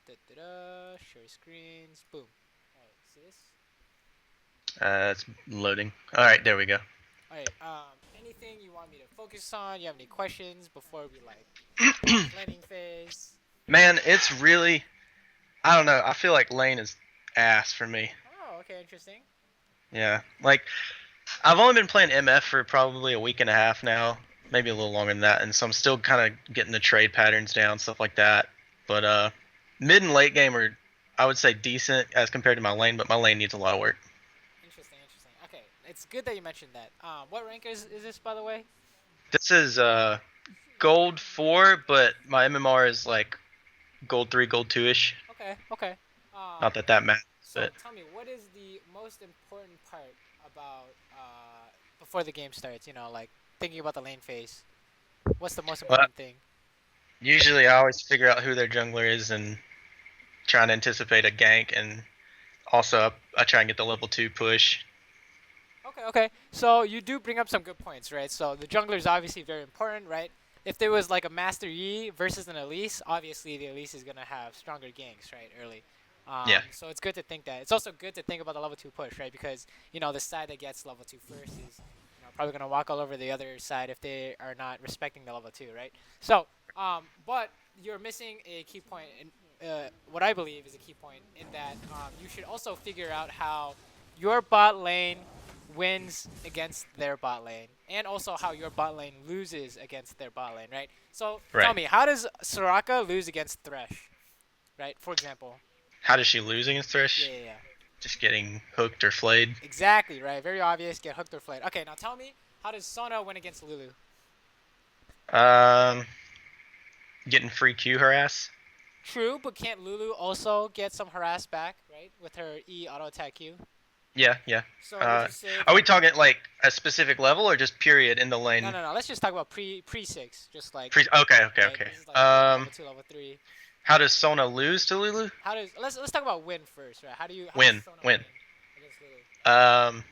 Share screens. Boom. All right. See this? It's loading. All right, there we go. All right. Anything you want me to focus on? You have any questions before we like launch landing phase? Man, it's really I don't know. I feel like lane is ass for me. Oh, okay. Interesting. Yeah, like I've only been playing MF for probably a week and a half now, maybe a little longer than that, and so I'm still kind of getting the trade patterns down, stuff like that. But mid and late game are, I would say, decent as compared to my lane, but my lane needs a lot of work. Interesting. Interesting. Okay. It's good that you mentioned that. What rank is this, by the way? This is gold 4, but my MMR is like gold 3, gold 2 ish. Okay. Okay. Um. Not that that matters, So but tell me, what is the most important part about before the game starts? You know, like thinking about the lane phase. What's the most well, important thing? usually I always figure out who their jungler is and try and anticipate a gank, and also I try and get the level 2 push. Okay, okay. So you do bring up some good points, right? So the jungler is obviously very important, right? If there was like a Master Yi versus an Elise, obviously the Elise is gonna have stronger ganks, right, early. Yeah, So it's good to think that. It's also good to think about the level 2 push, right? Because the side that gets level 2 first is probably gonna walk all over the other side if they are not respecting the level 2, right? So, but you're missing a key point in what I believe is a key point in that you should also figure out how your bot lane wins against their bot lane, and also how your bot lane loses against their bot lane, right? So tell right. me, how does Soraka lose against Thresh, right? For example. How does she lose against Yeah, Thresh? yeah, yeah. Just getting hooked or flayed. Exactly, right. Very obvious. Get hooked or flayed. Okay, now tell me, how does Sona win against Lulu? Um, getting free Q harass. True, but can't Lulu also get some harass back, right? With her E auto attack Q. Yeah, yeah. So would you say Are we that? talking like a specific level or just period in the No, lane? no, no. Let's just talk about pre six, just like Okay, okay, right. okay. This is like level level two, level three. How does Sona lose to Lulu? How does let's talk about win first, right? How does Win, Sona win. win against Lulu? Um,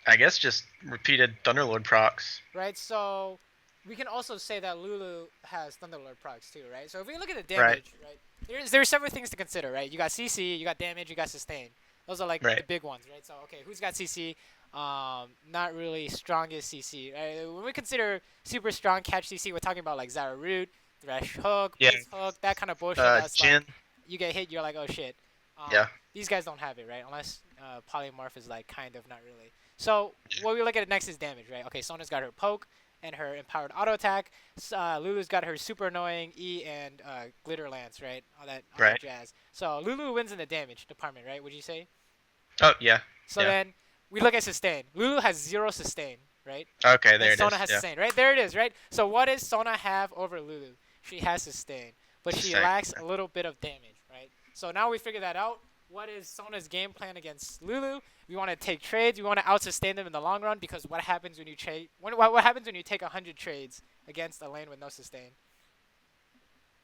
I guess just repeated Thunderlord procs. Right. So we can also say that Lulu has Thunderlord procs too, right? So if we look at the Right, damage, right, there's several things to consider, right? You got CC, you got damage, you got sustain. Those are like the right, big ones, right? So okay, who's got CC? Not really strongest CC. Right? When we consider super strong catch CC, we're talking about like Zara Root, Thresh Hook, yeah. Blitz Hook, that kind of bullshit. That's like Jin, you get hit, you're like, oh shit. yeah, These guys don't have it, right? Unless Polymorph is like kind of not really. So what we look at next is damage, right? Okay, Sona's got her poke and her empowered auto attack. Lulu's got her super annoying E and glitter lance, right? All that right. jazz. So Lulu wins in the damage department, right? Would you say? Oh yeah, So yeah. then we look at sustain. Lulu has zero sustain, right? Okay, And there it Sona is. has Yeah, sustain, right? There it is, right? So what does Sona have over Lulu? She has sustain, but she sustain. lacks a little bit of damage, right? So now we figure that out. What is Sona's game plan against Lulu? We want to take trades. We want to out sustain them in the long run because what happens when you trade? What happens when you take 100 trades against a lane with no sustain?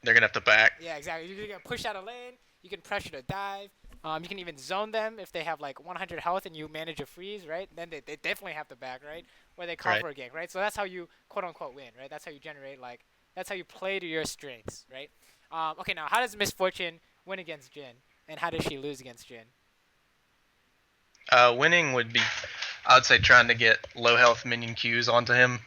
They're gonna have to back. Yeah, exactly. You're gonna push out a lane. You can pressure to dive. You can even zone them if they have like 100 health and you manage a freeze, right? Then they definitely have to back, right? Where they call Right. for a gank, right? So that's how you quote unquote win, right? That's how you generate like that's how you play to your strengths, right? Okay, now how does Misfortune win against Jin, and how does she lose against Jin? Winning would be, I would say, trying to get low health minion Qs onto him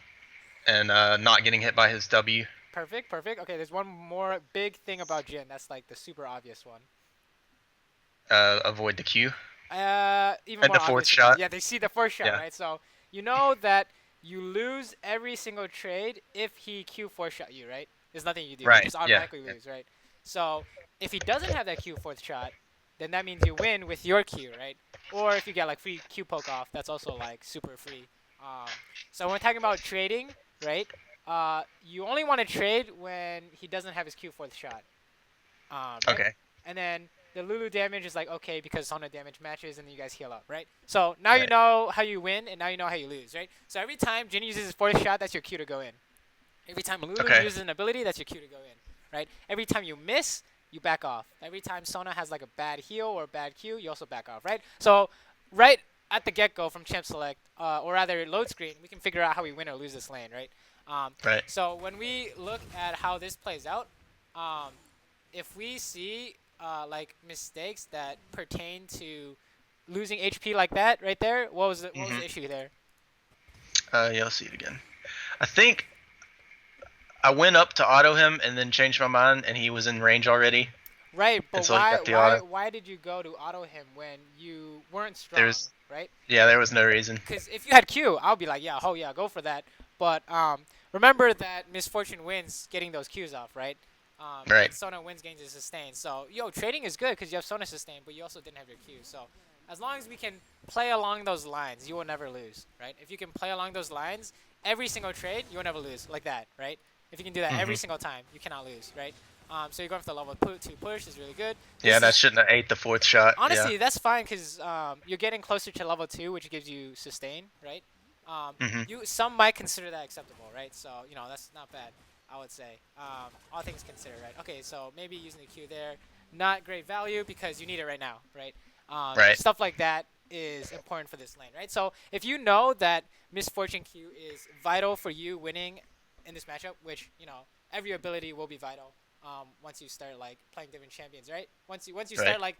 and not getting hit by his W. Perfect, perfect. Okay, there's one more big thing about Jin. That's like the super obvious one. Avoid the Q Even and more the fourth obvious than that. shot. Yeah, they see the first shot, Yeah. right? So you know that you lose every single trade if he Q4 shot you, right? There's nothing you do. You Right. just Yeah. automatically lose, right? So if he doesn't have that Q4th shot, then that means you win with your Q, right? Or if you get like free Q poke off, that's also like super free. Um, so when we're talking about trading, right? You only want to trade when he doesn't have his Q4th shot. Right? Okay. And then the Lulu damage is like okay because Sona damage matches and then you guys heal up, right? So now you Right. know how you win and now you know how you lose, right? So every time Jin uses his fourth shot, that's your cue to go in. Every time Lulu Okay. uses an ability, that's your cue to go in, right? Every time you miss, you back off. Every time Sona has like a bad heal or a bad Q, you also back off, right? So right at the get-go from Champ Select, or rather load screen, we can figure out how we win or lose this lane, right? Um, Right. so when we look at how this plays out, um, if we see like mistakes that pertain to losing HP like that right there, what was Hmm. the issue there? Yeah, I'll see it again. I think I went up to auto him and then changed my mind, and he was in range already, Right, and but so he why got the why auto. why did you go to auto him when you weren't strong, There's right? Yeah, there was no reason. Because if you had Q, I'll be like, yeah, oh yeah, go for that. But remember that Misfortune wins getting those Qs off, right? Right. And Sona wins gains his sustain. So yo, trading is good because you have Sona sustain, but you also didn't have your Q. So as long as we can play along those lines, you will never lose, right? If you can play along those lines every single trade, you will never lose like that, right? If you can do that every Hmm. single time, you cannot lose, right? So you're going for the level 2 push is really good. Yeah, This that is shouldn't have ate the fourth shot. Yeah. honestly, that's fine because you're getting closer to level 2, which gives you sustain, right? Hmm. Some might consider that acceptable, right? So that's not bad, I would say. All things considered, right? Okay, so maybe using the Q there, not great value because you need it right now, right? Right. Stuff like that is important for this lane, right? So if you know that Misfortune Q is vital for you winning in this matchup, which every ability will be vital. Once you start like playing different champions, right? Once you Right. start like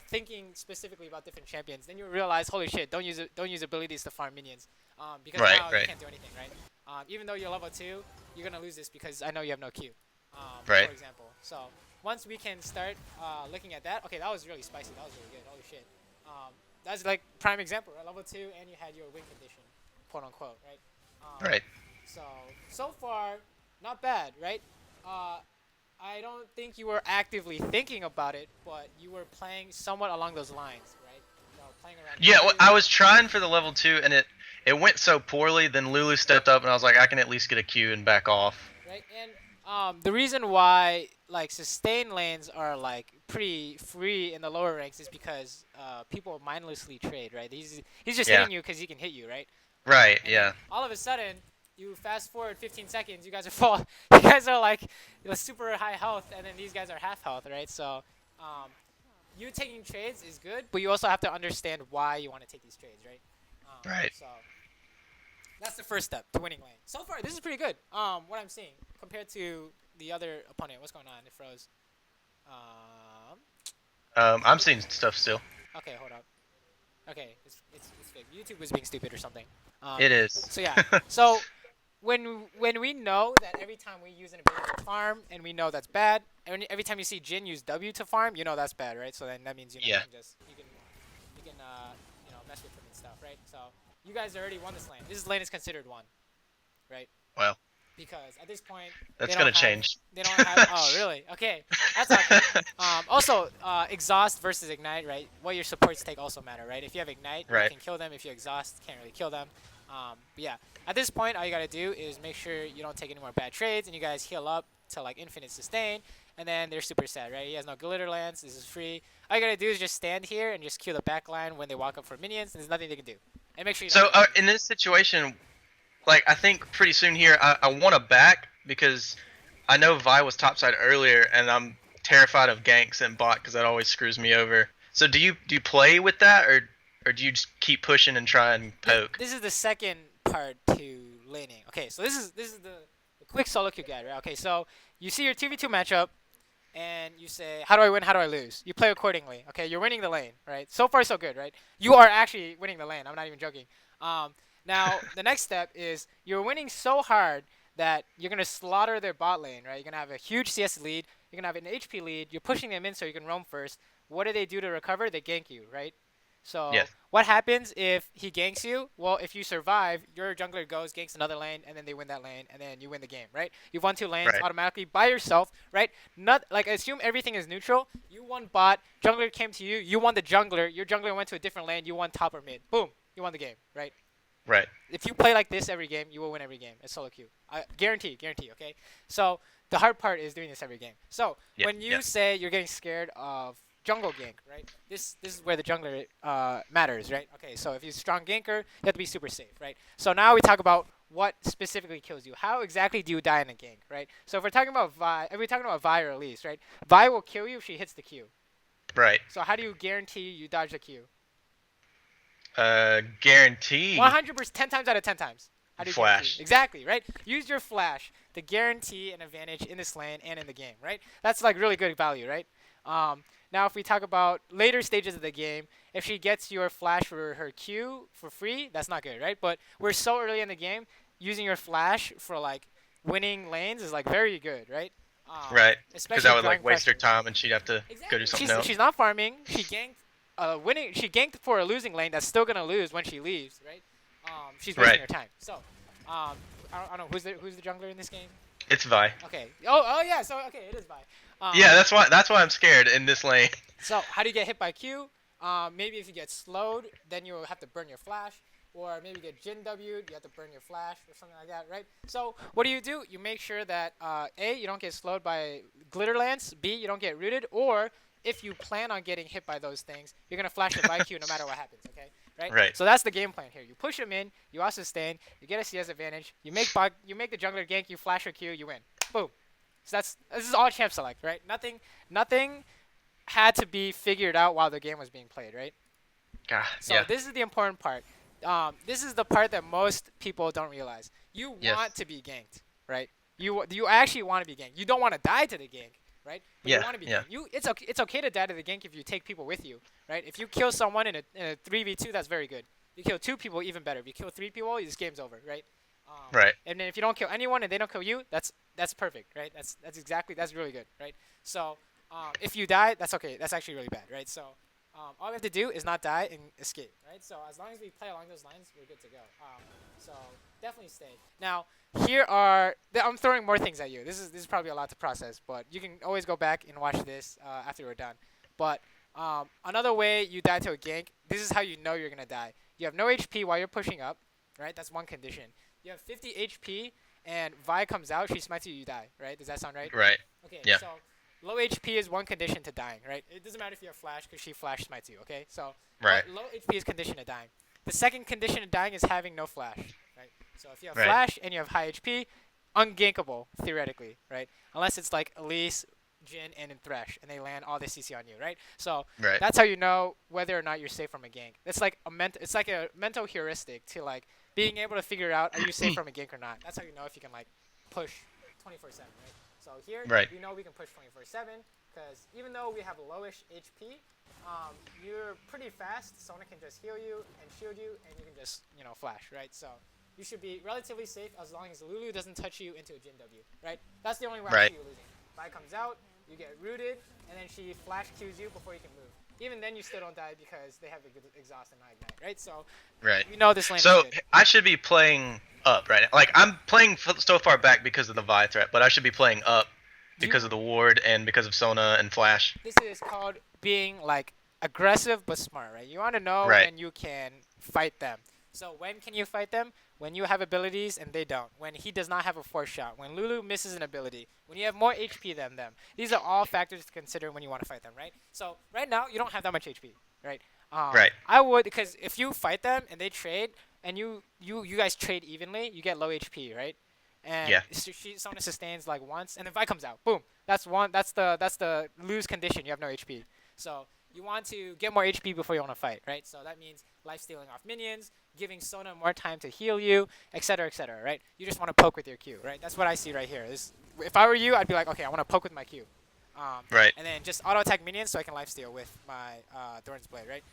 thinking specifically about different champions, then you realize, holy shit, don't use abilities to farm minions, because Right. now you Right. can't do anything, right? Even though you're level 2, you're gonna lose this because I know you have no Q, Right. for example. So once we can start looking at that, okay, that was really spicy. That was really good. Holy shit. That's like prime example, right? Level 2, and you had your win condition, quote unquote, right? Um, Right. so far, not bad, right? Uh, I don't think you were actively thinking about it, but you were playing somewhat along those lines, right? Playing around Yeah, well, Q, I was trying for the level two, and it went so poorly. Then Lulu stepped up, and I was like, I can at least get a Q and back off. right? And the reason why like sustain lanes are like pretty free in the lower ranks is because people mindlessly trade, right? He's just Yeah. hitting you because he can hit you, right? Right. And then Yeah. all of a sudden, you fast forward 15 seconds, you guys are full. You guys are like super high health, and then these guys are half health, right? So, um, you taking trades is good, but you also have to understand why you want to take these trades, right? Right. So that's the first step to winning lane. So far, this is pretty good. What I'm seeing compared to the other opponent. What's going on? It froze. Um, I'm seeing stuff still. okay, hold up. Okay, it's fake. YouTube was being stupid or something. Um, It is. so yeah. So when we know that every time we use an ability to farm and we know that's bad, every time you see Jin use W to farm, you know that's bad, right? So then that means Yeah. you can mess with him and stuff, right? So you guys already won this lane. This lane is considered won, right? Well, Because at this point that's gonna change. they don't have oh really okay that's not good. Also exhaust versus ignite, right? What your supports take also matter, right? If you have ignite, you Right. can kill them. If you exhaust, can't really kill them. But yeah, at this point all you gotta do is make sure you don't take any more bad trades and you guys heal up to like infinite sustain, and then they're super sad, right? He has no glitter lance, this is free. All you gotta do is just stand here and just kill the back line when they walk up for minions, and there's nothing they can do. And make sure you don't So get lucky. in this situation, like I think pretty soon here, I want to back because I know Vi was topside earlier, and I'm terrified of ganks and bot because that always screws me over. So do you play with that, or do you just keep pushing and try and poke? This is the second part to laning. Okay, so this is the quick solo queue guide, right? Okay, so you see your 2v2 matchup, and you say, how do I win? How do I lose? You play accordingly. Okay, you're winning the lane, right? So far, so good, right? You are actually winning the lane. I'm not even joking. Um, Now the next step is you're winning so hard that you're gonna slaughter their bot lane, right? You're gonna have a huge CS lead. You're gonna have an HP lead. You're pushing them in so you can roam first. What do they do to recover? They gank you, right? So Yes. what happens if he ganks you? Well, if you survive, your jungler goes, ganks another lane, and then they win that lane, and then you win the game, right? You've won two lanes Right. automatically by yourself, right? Not like assume everything is neutral. You won bot, jungler came to you, you won the jungler, your jungler went to a different lane, you won top or mid. Boom, you won the game, right? Right. If you play like this every game, you will win every game. It's solo queue. I guarantee, guarantee. Okay. So the hard part is doing this every game. So Yeah. when you Yeah. say you're getting scared of jungle gank, right? This is where the jungler matters, right? Okay. So if you're a strong ganker, you have to be super safe, right? So now we talk about what specifically kills you. How exactly do you die in a gank, right? So if we're talking about Vi, if we're talking about Vi or Elise, right? Vi will kill you if she hits the Q. Right. So how do you guarantee you dodge the Q? Guarantee 100%, 10 times out of 10 times. How do you guarantee? flash. Exactly, right? Use your flash. to guarantee an advantage in this lane and in the game, right? That's like really good value, right? Now, if we talk about later stages of the game, if she gets your flash for her Q for free, that's not good, right? But we're so early in the game, using your flash for like winning lanes is like very good, right? Right. Because Especially that would like drawing waste her pressure. time, and she'd have to go do Exactly. something She's else. she's not farming. She ganked winning. She ganked for a losing lane that's still gonna lose when she leaves, right? She's wasting Right. her time. So, I don't know who's the jungler in this game. It's Vi. Okay. Oh yeah. So okay, it is Vi. Yeah, that's why I'm scared in this lane. So how do you get hit by Q? Maybe if you get slowed, then you have to burn your flash, or maybe get Jin W'd, you have to burn your flash or something like that, right? So what do? You make sure that A, you don't get slowed by glitter lance. B, you don't get rooted, or if you plan on getting hit by those things, you're gonna flash your IQ no matter what happens. Okay, right? Right. So that's the game plan here. You push him in, you also sustain, you get a CS advantage, you make the jungler gank, you flash your Q, you win. Boom. So this is all champ select, right? Nothing had to be figured out while the game was being played, right? God, So yeah. this is the important part. This is the part that most people don't realize. You Yes. want to be ganked, right? You actually want to be ganked. You don't want to die to the gank, right? But you Yeah, want to be yeah. ganked. It's okay to die to the gank if you take people with you, right? If you kill someone in a 3v2, that's very good. You kill 2 people, even better. If you kill 3 people, this game's over, right? Right. And then if you don't kill anyone and they don't kill you, that's perfect, right? That's really good, right? So if you die, that's okay. That's actually really bad, right? So all we have to do is not die and escape, right? So as long as we play along those lines, we're good to go. So definitely stay. Now I'm throwing more things at you. This is probably a lot to process, but you can always go back and watch this after we're done. But another way you die to a gank, this is how you know you're gonna die. You have no HP while you're pushing up, right? That's one condition. You have 50 HP and Vi comes out, she smites you, you die, right? Does that sound right? Right. Okay, Yeah. so low HP is one condition to dying, right? It doesn't matter if you have flash because she flash smites you, okay? So Right. low HP is condition to dying. The second condition to dying is having no flash, right? So if you have Right. flash and you have high HP, ungankable theoretically, right? Unless it's like Elise, Jin, and Thresh, and they land all the CC on you, right? So Right. that's how you know whether or not you're safe from a gank. It's like a mental heuristic to like being able to figure out are you safe from a gank or not. That's how you know if you can like push 24/7, right? So here Right. we know we can push 24/7 because even though we have lowish HP, you're pretty fast. Sona can just heal you and shield you, and you can just flash, right? So you should be relatively safe as long as Lulu doesn't touch you into a Jin W, right? That's the only way I Right. see you losing. Vi comes out, you get rooted, and then she flash Qs you before you can move. Even then, you still don't die because they have a good exhaust and not ignite, right? So Right. you know this lane So is good. I should be playing up right now. Like I'm playing so far back because of the Vi threat, but I should be playing up because of the ward and because of Sona and Flash. This is called being like aggressive but smart, right? You want to know Right. when you can fight them. So when can you fight them? When you have abilities and they don't. When he does not have a force shot. When Lulu misses an ability. When you have more HP than them. These are all factors to consider when you want to fight them, right? So right now you don't have that much HP, right? Right. I would, because if you fight them and they trade and you guys trade evenly, you get low HP, right? And Yeah. Sona sustains like once, and if Vi comes out, boom. That's the lose condition. You have no HP. So you want to get more HP before you want to fight, right? So that means life stealing off minions, giving Sona more time to heal you, etc., right? You just want to poke with your Q, right? That's what I see right here. If I were you, I'd be like, okay, I want to poke with my Q. Right. And then just auto attack minions so I can lifesteal with my Thorn's Blade, right?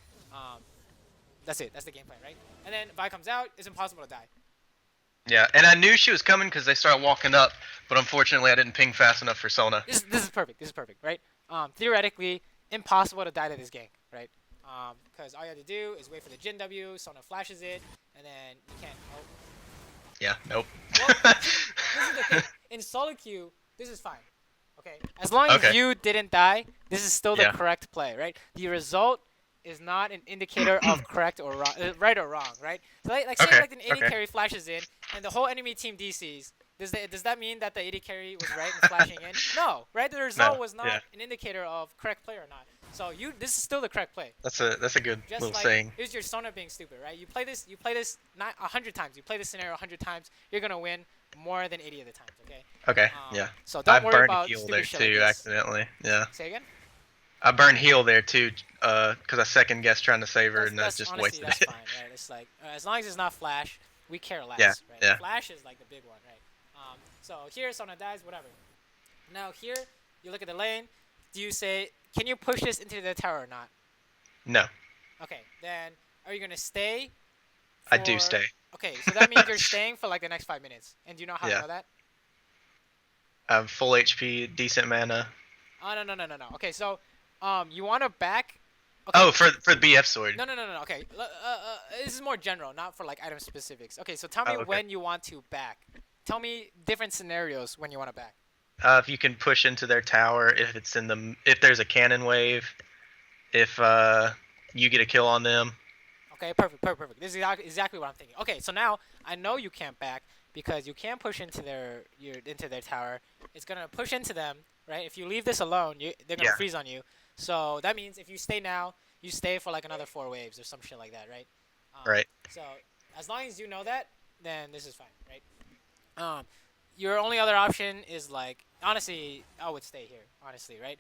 That's it. That's the game plan, right? And then Vi comes out, it's impossible to die. Yeah, and I knew she was coming because they started walking up, but unfortunately I didn't ping fast enough for Sona. This is perfect. This is perfect, right? Theoretically, impossible to die to this gank, right? Because all you have to do is wait for the Jin W, Sona flashes it, and then you can't. Oh. Yeah. Nope. Well, this is the thing. In solo queue, this is fine. Okay. As long as Okay. you didn't die, this is still the Yeah. correct play, right? The result is not an indicator of correct or wrong, right or wrong, right? So like say Okay, like an AD okay. carry flashes in and the whole enemy team DCs. Does that mean that the AD carry was right in flashing in? No, right? The result No, was not yeah. an indicator of correct play or not. So this is still the correct play. That's a good Just little like saying. it was your Sona being stupid, right? You play this not 100 times. You play this scenario 100 times, you're gonna win more than 80 of the times, okay? Okay. Yeah. So I don't worry burned about heal stupid there shit too like this. accidentally. Yeah. Say again? I burned heal there too, because I second guessed trying to save her and I That's just honestly, wasted that's it. fine, right? It's like as long as it's not flash, we care less, Yeah, right? yeah. Flash is like the big one, right? So here, Sona dies, whatever. Now here, you look at the lane. Do you say, can you push this into the tower or not? No, Okay, then are you gonna stay I do for? stay. Okay, so that means you're staying for like the next 5 minutes. And do you know how I Yeah. know that? I'm full HP, decent mana. Oh no. Okay, so you want to back? Okay, Oh, for the BF sword. no. Okay, this is more general, not for like item specifics. Okay, so tell me Oh, okay. when you want to back. Tell me different scenarios when you want to back. If you can push into their tower, if there's a cannon wave, if you get a kill on them. Okay, perfect. This is exactly what I'm thinking. Okay, so now I know you can't back because you can't push into their tower. It's gonna push into them, right? If you leave this alone, they're gonna Yeah. freeze on you. So that means if you stay now, you stay for like another 4 waves or some shit like that, right? Right. So as long as you know that, then this is fine, right? Um, your only other option is like honestly, I would stay here, honestly, right?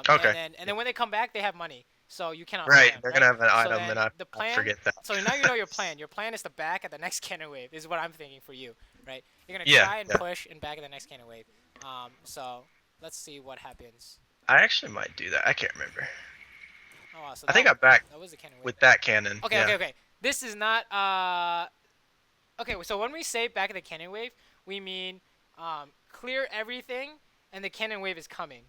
Okay. And then when they come back, they have money, so you cannot Right. spam, They're right? gonna have an So item, then and I the I plan. forget that. So now you know your plan. Your plan is to back at the next cannon wave. Is what I'm thinking for you, right? You're gonna Yeah. try and Yeah. push and back at the next cannon wave. So let's see what happens. I actually might do that. I can't remember. Oh, wow, so I think I backed that was the cannon wave. with that cannon. Okay, Yeah. okay. This is not Okay, so when we say back at the cannon wave, we mean clear everything and the cannon wave is coming.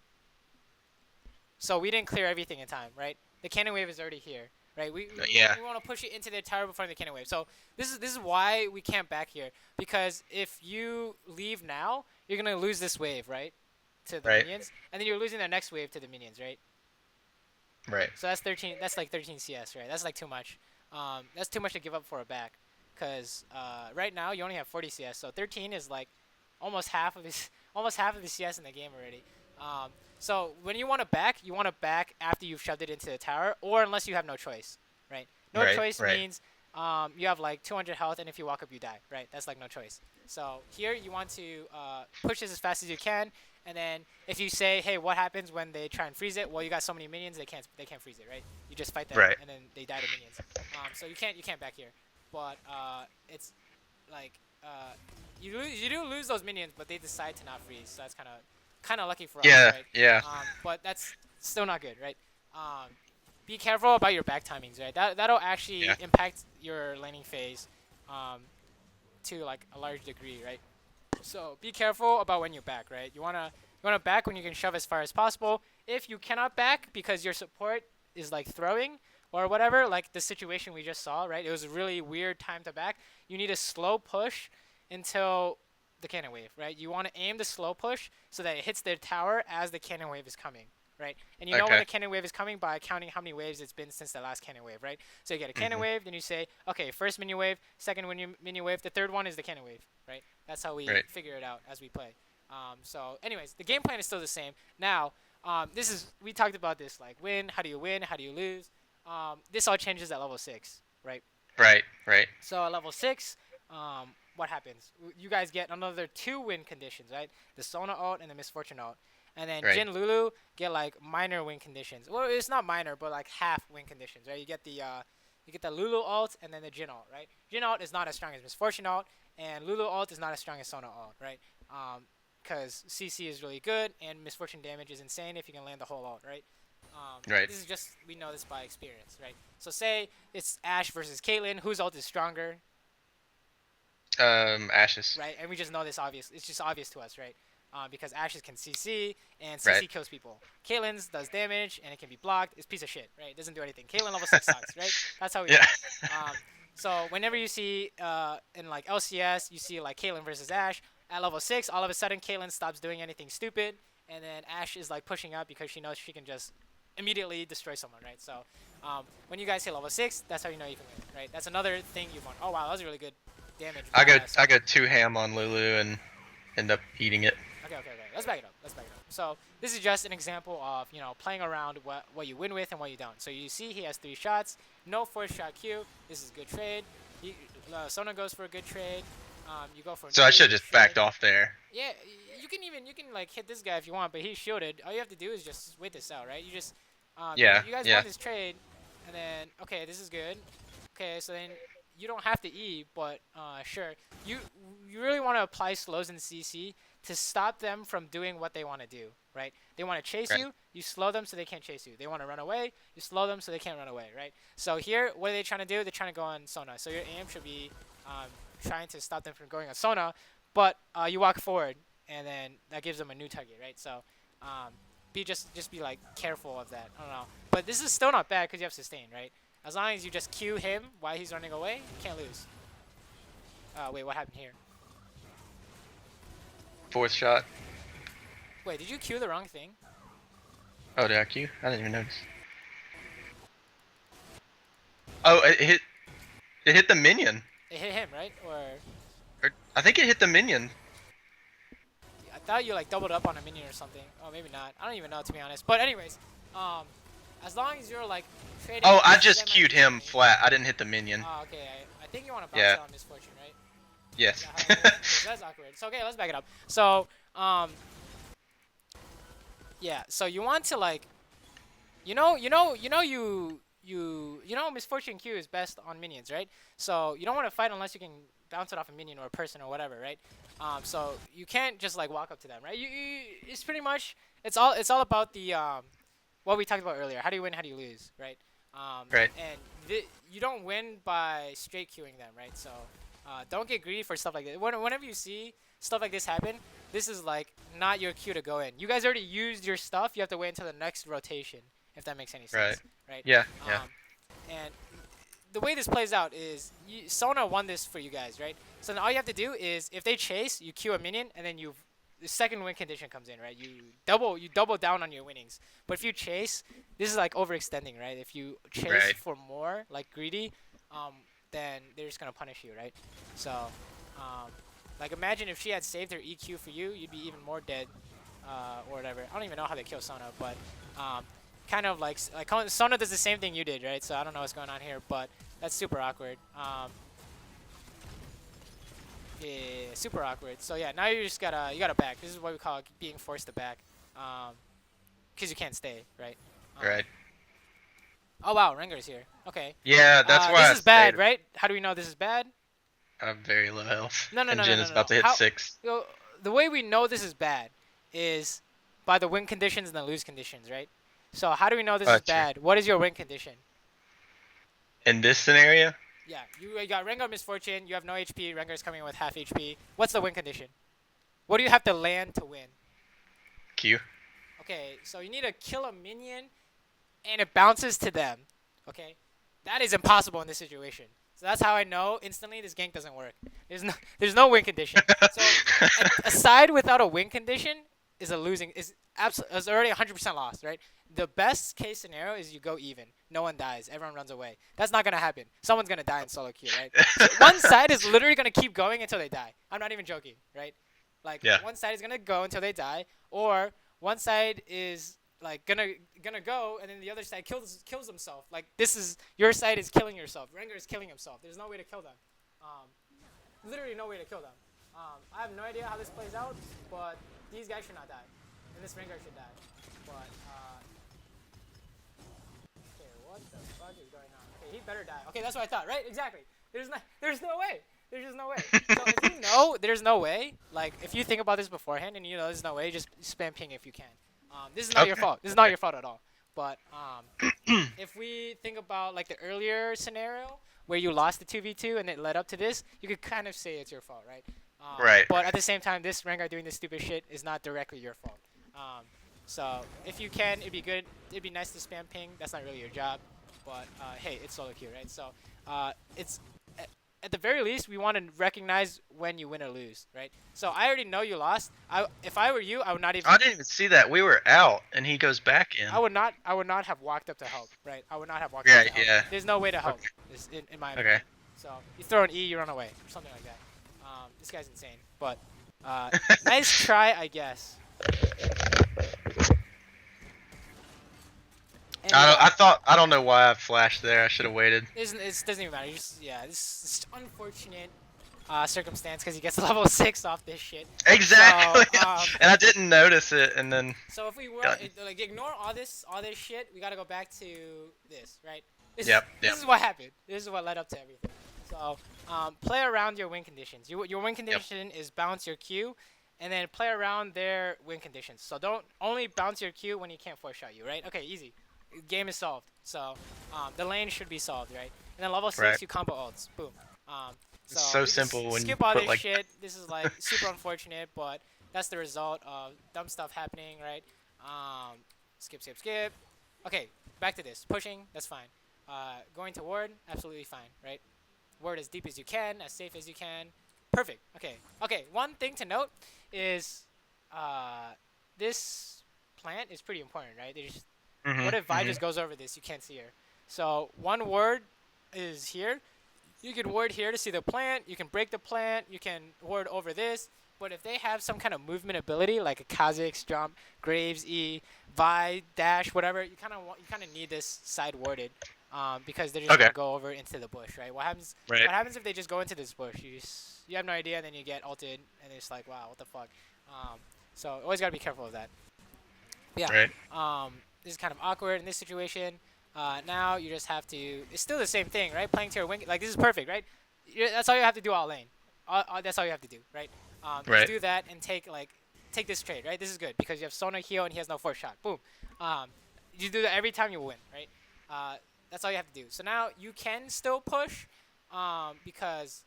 So we didn't clear everything in time, right? The cannon wave is already here, right? Yeah. We want to push it into the tower before the cannon wave. So this is why we can't back here, because if you leave now, you're gonna lose this wave, right, to the Right. minions, and then you're losing the next wave to the minions, right? Right. So that's 13. That's like 13 CS, right? That's like too much. That's too much to give up for a back, because right now you only have 40 CS, so 13 is like almost half of his almost half of the CS in the game already. So when you want to back after you've shoved it into the tower, or unless you have no choice, right? No Right. choice Right. means you have like 200 health, and if you walk up, you die, right? That's like no choice. So here you want to push this as fast as you can, and then if you say, hey, what happens when they try and freeze it? Well, you got so many minions, they can't freeze it, right? You just fight them, Right. and then they die to minions. So you can't back here, but it's like you do lose those minions, but they decide to not freeze, so that's kind of lucky for us, Yeah. right? Yeah. But that's still not good, right? Um, be careful about your back timings, right? That'll actually Yeah. impact your laning phase to like a large degree, right? So be careful about when you back, right? You wanna back when you can shove as far as possible. If you cannot back because your support is like throwing or whatever, like the situation we just saw, right? It was a really weird time to back. You need a slow push until the cannon wave, right? You want to aim the slow push so that it hits their tower as the cannon wave is coming, right? And you know when Okay. the cannon wave is coming by counting how many waves it's been since the last cannon wave, right? So you get a cannon Mhm. wave, then you say, okay, first minion wave, second minion wave, the third one is the cannon wave, right? That's how we Right. figure it out as we play. So, anyways, the game plan is still the same. Now, we talked about this, like win, how do you lose? This all changes at level 6, right? Right. Right. So at level 6, what happens? You guys get another 2 win conditions, right? The Sona ult and the Misfortune ult. And then Right. Jin Lulu get like minor win conditions. Well, it's not minor, but like half win conditions, right? You get the Lulu ult and then the Jin ult, right? Jin ult is not as strong as Misfortune ult, and Lulu ult is not as strong as Sona ult, right? Because CC is really good and Misfortune damage is insane if you can land the whole ult, right? Right. This is just, we know this by experience, right? So say it's Ashe versus Caitlyn, whose ult is stronger, Ashes. right? And we just know this obvious. It's just obvious to us, right? Because Ashes can CC and CC Right. kills people. Caitlyn's does damage and it can be blocked. It's a piece of shit, right? It doesn't do anything. Caitlyn level 6 sucks, right? That's how we know. Yeah. So whenever you see in like LCS, you see like Caitlyn versus Ashe at level 6, all of a sudden Caitlyn stops doing anything stupid, and then Ashe is like pushing up because she knows she can just immediately destroy someone, right? So when you guys hit level 6, that's how you know you can win, right? That's another thing you've won. Oh wow, that was really good damage. I go 2 ham on Lulu and end up eating it. Okay. Let's back it up. So this is just an example of playing around what you win with and what you don't. So you see he has 3 shots, no 4th shot Q. This is good trade. Sona goes for a good trade. You go for. So I should have just backed off there. Yeah, you can like hit this guy if you want, but he's shielded. All you have to do is just wait this out, right? You just Yeah, You guys yeah. won this trade, and then okay, this is good. Okay, so then you don't have to E, but sure. You you really want to apply slows in CC to stop them from doing what they want to do, right? They want to chase Right. you, you slow them so they can't chase you. They want to run away, you slow them so they can't run away, right? So here, what are they trying to do? They're trying to go on Sona. So your aim should be trying to stop them from going on Sona, but you walk forward, and then that gives them a new target, right? So just be like careful of that. I don't know, but this is still not bad because you have sustain, right? As long as you just Q him while he's running away, you can't lose. Wait, what happened here? Fourth shot. Wait, did you Q the wrong thing? Oh, did I Q? I didn't even notice. Oh, it hit. It hit the minion. It hit him, right? Or I think it hit the minion. I thought you like doubled up on a minion or something. Oh, maybe not. I don't even know, to be honest. But anyways, as long as you're like trading. Oh, I just Q'd him flat. I didn't hit the minion. Oh, okay. I think you want to bounce Yeah. it on Misfortune, right? Yes. Yeah, that's awkward. So okay, let's back it up. So yeah. So you want to like, Misfortune Q is best on minions, right? So you don't want to fight unless you can bounce it off a minion or a person or whatever, right? So you can't just like walk up to them, right? It's pretty much it's all about the what we talked about earlier. How do you win? How do you lose, right? Right. And you don't win by straight queuing them, right? So don't get greedy for stuff like this. Whenever you see stuff like this happen, this is like not your cue to go in. You guys already used your stuff. You have to wait until the next rotation, if that makes any sense. Right. Yeah. Yeah. And the way this plays out is Sona won this for you guys, right? So then all you have to do is if they chase, you queue a minion, and then the second win condition comes in, right? You double down on your winnings. But if you chase, this is like overextending, right? If you chase Right. for more, like greedy, then they're just gonna punish you, right? So, like imagine if she had saved her EQ for you, you'd be even more dead, or whatever. I don't even know how they kill Sona, but kind of like Sona does the same thing you did, right? So I don't know what's going on here, but that's super awkward. Yeah, super awkward. So yeah, now you gotta back. This is what we call being forced to back, because you can't stay, right? Right. Oh wow, Rengar's here. Okay. Yeah, that's why. This is bad, right? How do we know this is bad? I'm very low health. No, And Jin is about to hit 6. The way we know this is bad is by the win conditions and the lose conditions, right? So how do we know this is True. bad? What is your win condition? In this scenario, Yeah, you got Rengar Misfortune. You have no HP. Rengar's coming in with half HP. What's the win condition? What do you have to land to win? Q. Okay, so you need to kill a minion, and it bounces to them. Okay, that is impossible in this situation. So that's how I know instantly this gank doesn't work. There's no win condition. So a side without a win condition is already 100% lost, right? The best case scenario is you go even. No one dies. Everyone runs away. That's not gonna happen. Someone's gonna die in solo queue, right? So one side is literally gonna keep going until they die. I'm not even joking, right? Like Yeah. one side is gonna go until they die, or one side is like gonna go, and then the other side kills himself. Like your side is killing yourself. Rengar is killing himself. There's no way to kill them. Literally no way to kill them. I have no idea how this plays out, but these guys should not die, and this Rengar should die. But okay, what the fuck is going on? Okay, he better die. Okay, that's what I thought, right? Exactly. There's no way. There's just no way. So if you know there's no way, like if you think about this beforehand and you know there's no way, just spam ping if you can. This is not your Okay. fault. This is not your fault at all. But if we think about like the earlier scenario where you lost the 2v2 and it led up to this, you could kind of say it's your fault, right? Right. But at the same time, this Rengar doing this stupid shit is not directly your fault. So if you can, it'd be good. It'd be nice to spam ping. That's not really your job. But hey, it's solo queue, right? So it's at the very least, we want to recognize when you win or lose, right? So I already know you lost. If I were you, I would not even. I didn't even see that. We were out, and he goes back in. I would not have walked up to help, right? I would not have walked up to help. Yeah. There's no way to help, in my opinion. Okay. So you throw an E, you run away, or something like that. This guy's insane, but nice try, I guess. And, I don't know why I flashed there. I should have waited. It doesn't even matter. This is unfortunate circumstance because he gets level 6 off this shit. Exactly. So, and I didn't notice it, and then. So if we were like ignore all this shit, we gotta go back to this, right? This is what happened. This is what led up to everything. So play around your win conditions. Your win Yep. condition is bounce your Q, and then play around their win conditions. So don't only bounce your Q when you can't force shot you, right? Okay, easy. Game is solved. So the lane should be solved, right? And then level Right. 6, you combo ults. Boom. It's So so you just simple when you skip all put this like. shit. This is like super unfortunate, but that's the result of dumb stuff happening, right? Um, skip, skip, skip. Okay, back to this. Pushing, that's fine. Going to ward, absolutely fine, right? Ward as deep as you can, as safe as you can. Perfect. Okay. Okay. One thing to note is this plant is pretty important, right? There's, what Mhm. if Vi Mhm. just goes over this? You can't see her. So one ward is here. You can ward here to see the plant. You can break the plant. You can ward over this. But if they have some kind of movement ability, like a Kha'Zix jump, Graves E, Vi dash, whatever, you kind of need this side warded, because they're just Okay. gonna go over into the bush, right? What happens? Right. What happens if they just go into this bush? You have no idea, and then you get ulted, and it's like, wow, what the fuck? So always gotta be careful of that. Yeah. Right. This is kind of awkward in this situation. Now you just have to. It's still the same thing, right? Playing to your wing. Like this is perfect, right? That's all you have to do all lane. That's all you have to do, right? Just Right. do that and take this trade, right? This is good because you have Sona heal and he has no force shot. Boom. Um, you do that every time you win, right? Uh, that's all you have to do. So now you can still push, because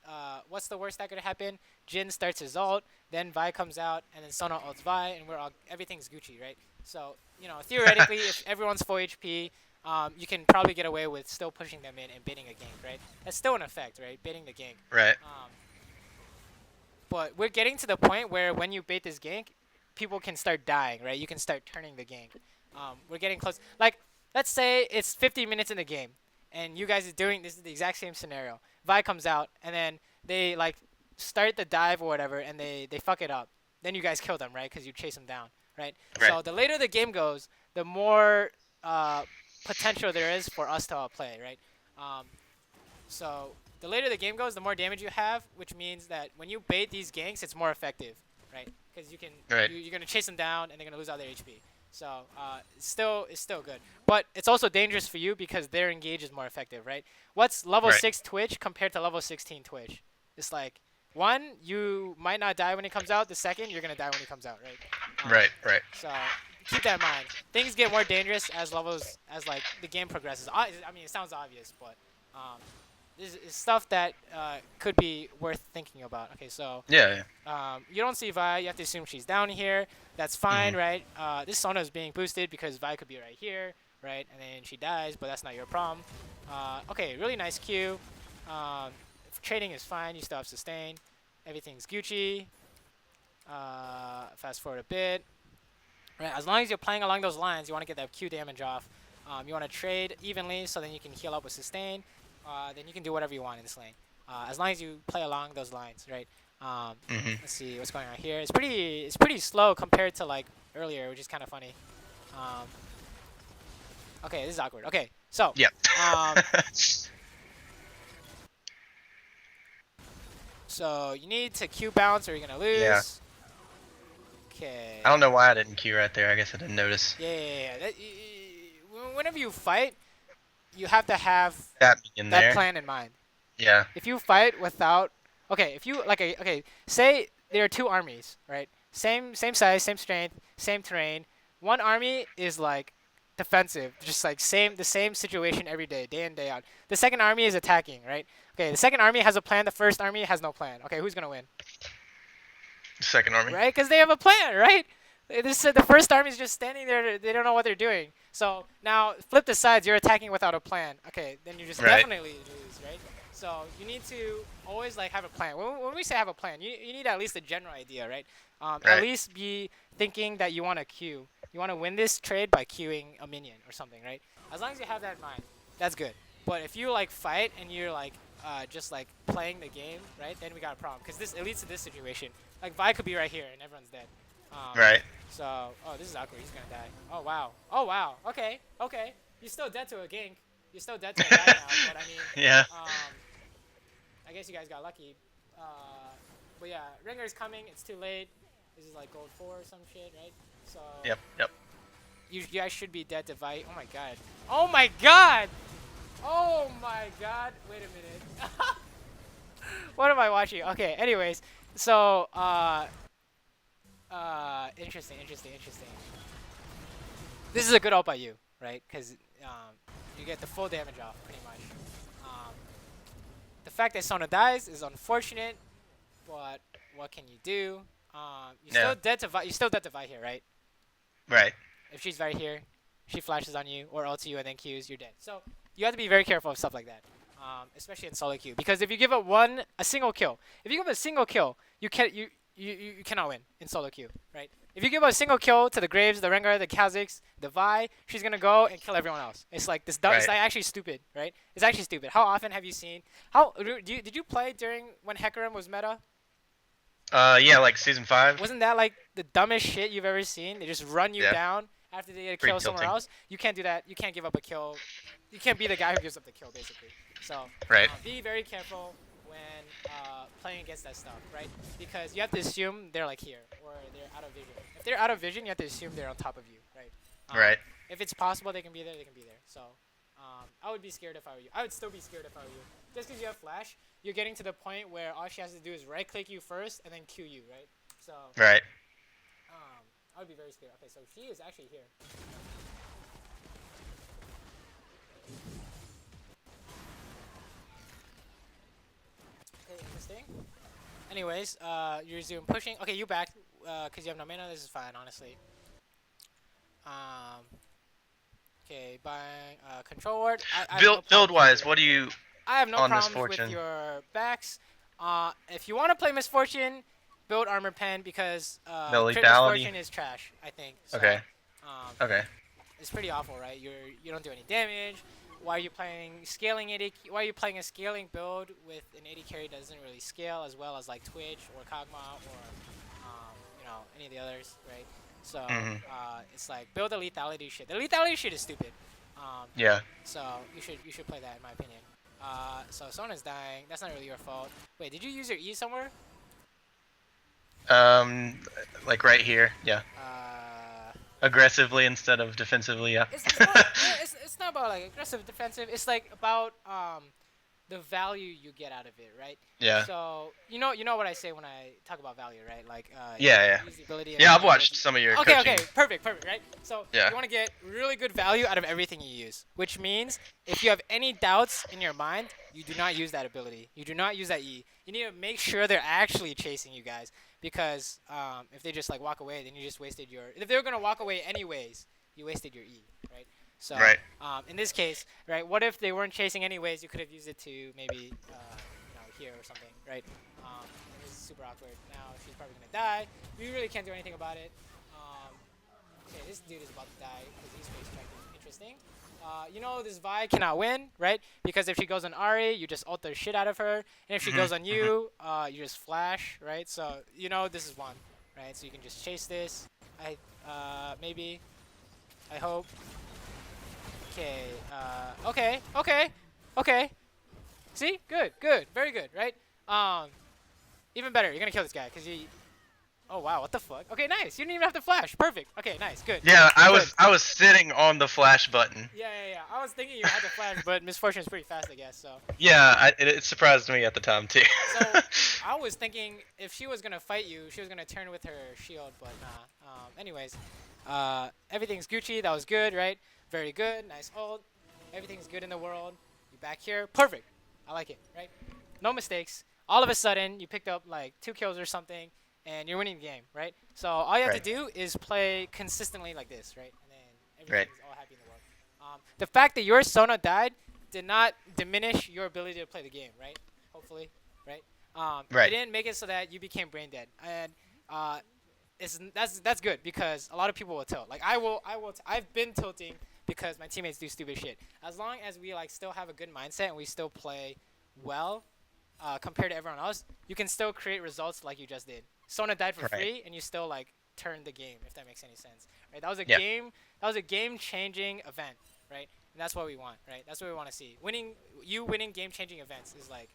what's the worst that could happen? Jin starts his ult, then Vi comes out, and then Sona ults Vi, and everything's Gucci, right? So theoretically, if everyone's full HP, you can probably get away with still pushing them in and baiting a gank, right? That's still an effect, right? Baiting the gank. Right. But we're getting to the point where when you bait this gank, people can start dying, right? You can start turning the gank. We're getting close. Like, let's say it's 50 minutes in the game, and you guys are doing this is the exact same scenario. Vi comes out, and then they like start the dive or whatever, and they fuck it up. Then you guys kill them, right? Because you chase them down, right? Right. So the later the game goes, the more potential there is for us to outplay, right? Um, so the later the game goes, the more damage you have, which means that when you bait these ganks, it's more effective, right? Because Right. you're gonna chase them down and they're gonna lose all their HP. So it's still good, but it's also dangerous for you because their engage is more effective, right? What's level Right. 6 Twitch compared to level 16 Twitch? It's like one, you might not die when he comes out. The second, you're gonna die when he comes out, right? Right. Right. So keep that in mind. Things get more dangerous as like the game progresses. I mean, it sounds obvious, but this is stuff that could be worth thinking about. Okay, so Yeah. you don't see Vi. You have to assume she's down here. That's fine, Mhm. right? This Sona is being boosted because Vi could be right here, right? And then she dies, but that's not your problem. Okay, really nice Q. Trading is fine. You still have sustain. Everything's Gucci. Fast forward a bit. Right, as long as you're playing along those lines, you want to get that Q damage off. You want to trade evenly so then you can heal up with sustain. Then you can do whatever you want in this lane. As long as you play along those lines, right? Mhm. Let's see what's going on here. It's pretty slow compared to like earlier, which is kind of funny. Um, okay, this is awkward. Okay, so Yep. um, so you need to Q bounce or you're gonna lose. Yeah. Okay. I don't know why I didn't queue right there. I guess I didn't notice. Yeah. Whenever you fight, you have to have That in that there. plan in mind. Yeah. If you fight without, okay, if you like, okay, say there are two armies, right? Same size, same strength, same terrain. One army is like defensive, just like the same situation every day in day out. The second army is attacking, right? Okay, the second army has a plan. The first army has no plan. Okay, who's gonna win? Second army. Right? Because they have a plan, right? The first army is just standing there. They don't know what they're doing. So now flip the sides. You're attacking without a plan. Okay, then you just Right. definitely lose, right? So you need to always like have a plan. When we say have a plan, you need at least a general idea, right? At Right. least be thinking that you want to queue. You want to win this trade by queuing a minion or something, right? As long as you have that in mind, that's good. But if you like fight and you're like just like playing the game, right? Then we got a problem because it leads to this situation. Like Vi could be right here and everyone's dead. Right. So, oh, this is awkward. He's gonna die. Oh wow. Oh wow. Okay. Okay. You're still dead to a gank. You're still dead to a guy now. But I mean, Yeah. I guess you guys got lucky. But yeah, Ringer's coming. It's too late. This is like gold 4 or some shit, right? So. Yep. Yep. You guys should be dead to Vi. Oh my god. Oh my god. Oh my god. Wait a minute. What am I watching? Okay. Anyways, so interesting, interesting, interesting. This is a good ult by you, right? Because you get the full damage off pretty much. Um, the fact that Sona dies is unfortunate, but what can you do? You Yeah. still dead to Vi. You still dead to Vi here, right? Right. If she's right here, she flashes on you or ults you and then Qs, you're dead. So you have to be very careful of stuff like that, especially in solo queue. Because if you give up a single kill, if you give up a single kill, you cannot win in solo queue, right? If you give up a single kill to the Graves, the Rengar, the Kha'Zix, the Vi, she's gonna go and kill everyone else. It's like this. It's Right. like actually stupid, right? It's actually stupid. How often have you seen? Did you play during when Hecarim was meta? Yeah, like season 5. Wasn't that like the dumbest shit you've ever seen? They just run you Yeah. down after they get a Pretty kill somewhere tilting. else. You can't do that. You can't give up a kill. You can't be the guy who gives up the kill, basically. So Right. be very careful when playing against that stuff, right? Because you have to assume they're like here or they're out of vision. If they're out of vision, you have to assume they're on top of you, right? Right. If it's possible they can be there, they can be there. So I would be scared if I were you. I would still be scared if I were you. Just because you have flash, you're getting to the point where all she has to do is right click you first and then Q you, right? So Right. I would be very scared. Okay, so she is actually here. Okay, interesting. Anyways, you resume pushing. Okay, you back, cause you have no mana. This is fine, honestly. Um, okay, buying control ward. I have no Build problems with wise, your- what do you I have no on problems Misfortune? with your backs. If you want to play Misfortune, build Armor Pen because No crit lethality? Misfortune is trash. I think. So, Okay. Okay. It's pretty awful, right? You don't do any damage. Why are you playing scaling 80? Why are you playing a scaling build with an 80 carry that doesn't really scale as well as like Twitch or Kog'Maw or any of the others, right? So Mhm. it's like build the lethality shit. The lethality shit is stupid. Yeah. So you should play that in my opinion. So Sona's dying. That's not really your fault. Wait, did you use your E somewhere? Like right here. Yeah. Aggressively instead of defensively. Yeah. It's not about like aggressive defensive. It's like about the value you get out of it, right? Yeah. So you know what I say when I talk about value, right? Like Yeah. use the ability and Yeah, I've then watched some of your Okay, coaching. okay, perfect, right? So Yeah. you want to get really good value out of everything you use, which means if you have any doubts in your mind, you do not use that ability. You do not use that E. You need to make sure they're actually chasing you guys, because if they just like walk away, then you just wasted your. If they're gonna walk away anyways, you wasted your E, right? So Right. in this case, right, what if they weren't chasing anyways? You could have used it to maybe here or something, right? This is super awkward. Now she's probably gonna die. We really can't do anything about it. Okay, this dude is about to die because he's face checked. Interesting. This Vi cannot win, right? Because if she goes on Ari, you just ult the shit out of her, and if she goes on you, you just flash, right? So this is one, right? So you can just chase this. Maybe. I hope. Okay. Okay. See, good, very good, right? Even better. You're gonna kill this guy because he. Oh wow, what the fuck? Okay, nice. You didn't even have to flash. Perfect. Okay, nice, good. Yeah, good. I was sitting on the flash button. Yeah. I was thinking you had to flash, but Misfortune is pretty fast, I guess. So. Yeah, it surprised me at the time too. So I was thinking if she was gonna fight you, she was gonna turn with her shield, but nah. Anyways, everything's Gucci. That was good, right? Very good. Nice ult. Everything's good in the world. You back here. Perfect. I like it, right? No mistakes. All of a sudden, you picked up like 2 kills or something, and you're winning the game, right? So all you have to do is play consistently like this, right? And then everything's all happy in the world. The fact that your Sona died did not diminish your ability to play the game, right? Hopefully, right? Right. It didn't make it so that you became brain dead, and that's good because a lot of people will tilt. Like I've been tilting because my teammates do stupid shit. As long as we like still have a good mindset and we still play well compared to everyone else, you can still create results like you just did. Sona died for free, and you still like turned the game. If that makes any sense, right? That was a game. That was a game-changing event, right? And that's what we want, right? That's what we want to see. Winning game-changing events is like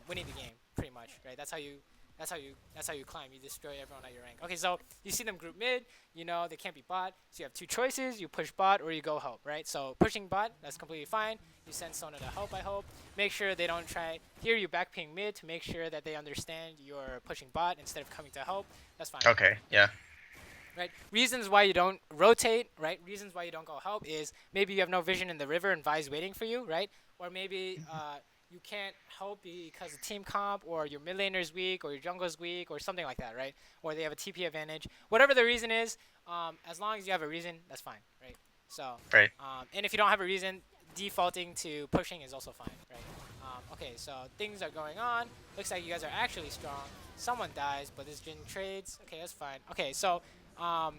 winning the game, pretty much, right? That's how you That's how you climb. You destroy everyone at your rank. Okay, so you see them group mid. You know they can't be bot. So you have two choices: you push bot or you go help. Right. So pushing bot, that's completely fine. You send Sona to help. I hope. Make sure they don't try. Here you backping mid to make sure that they understand you're pushing bot instead of coming to help. That's fine. Okay. Yeah. Right. Reasons why you don't rotate, right? Reasons why you don't go help is maybe you have no vision in the river and Vi's waiting for you, right? Or maybe you can't help because of team comp, or your mid laner's weak, or your jungle's weak, or something like that, right? Or they have a TP advantage. Whatever the reason is, as long as you have a reason, that's fine, right? So, Right. and if you don't have a reason, defaulting to pushing is also fine, right? Okay, so things are going on. Looks like you guys are actually strong. Someone dies, but this Jin trades. Okay, that's fine. Okay, so um,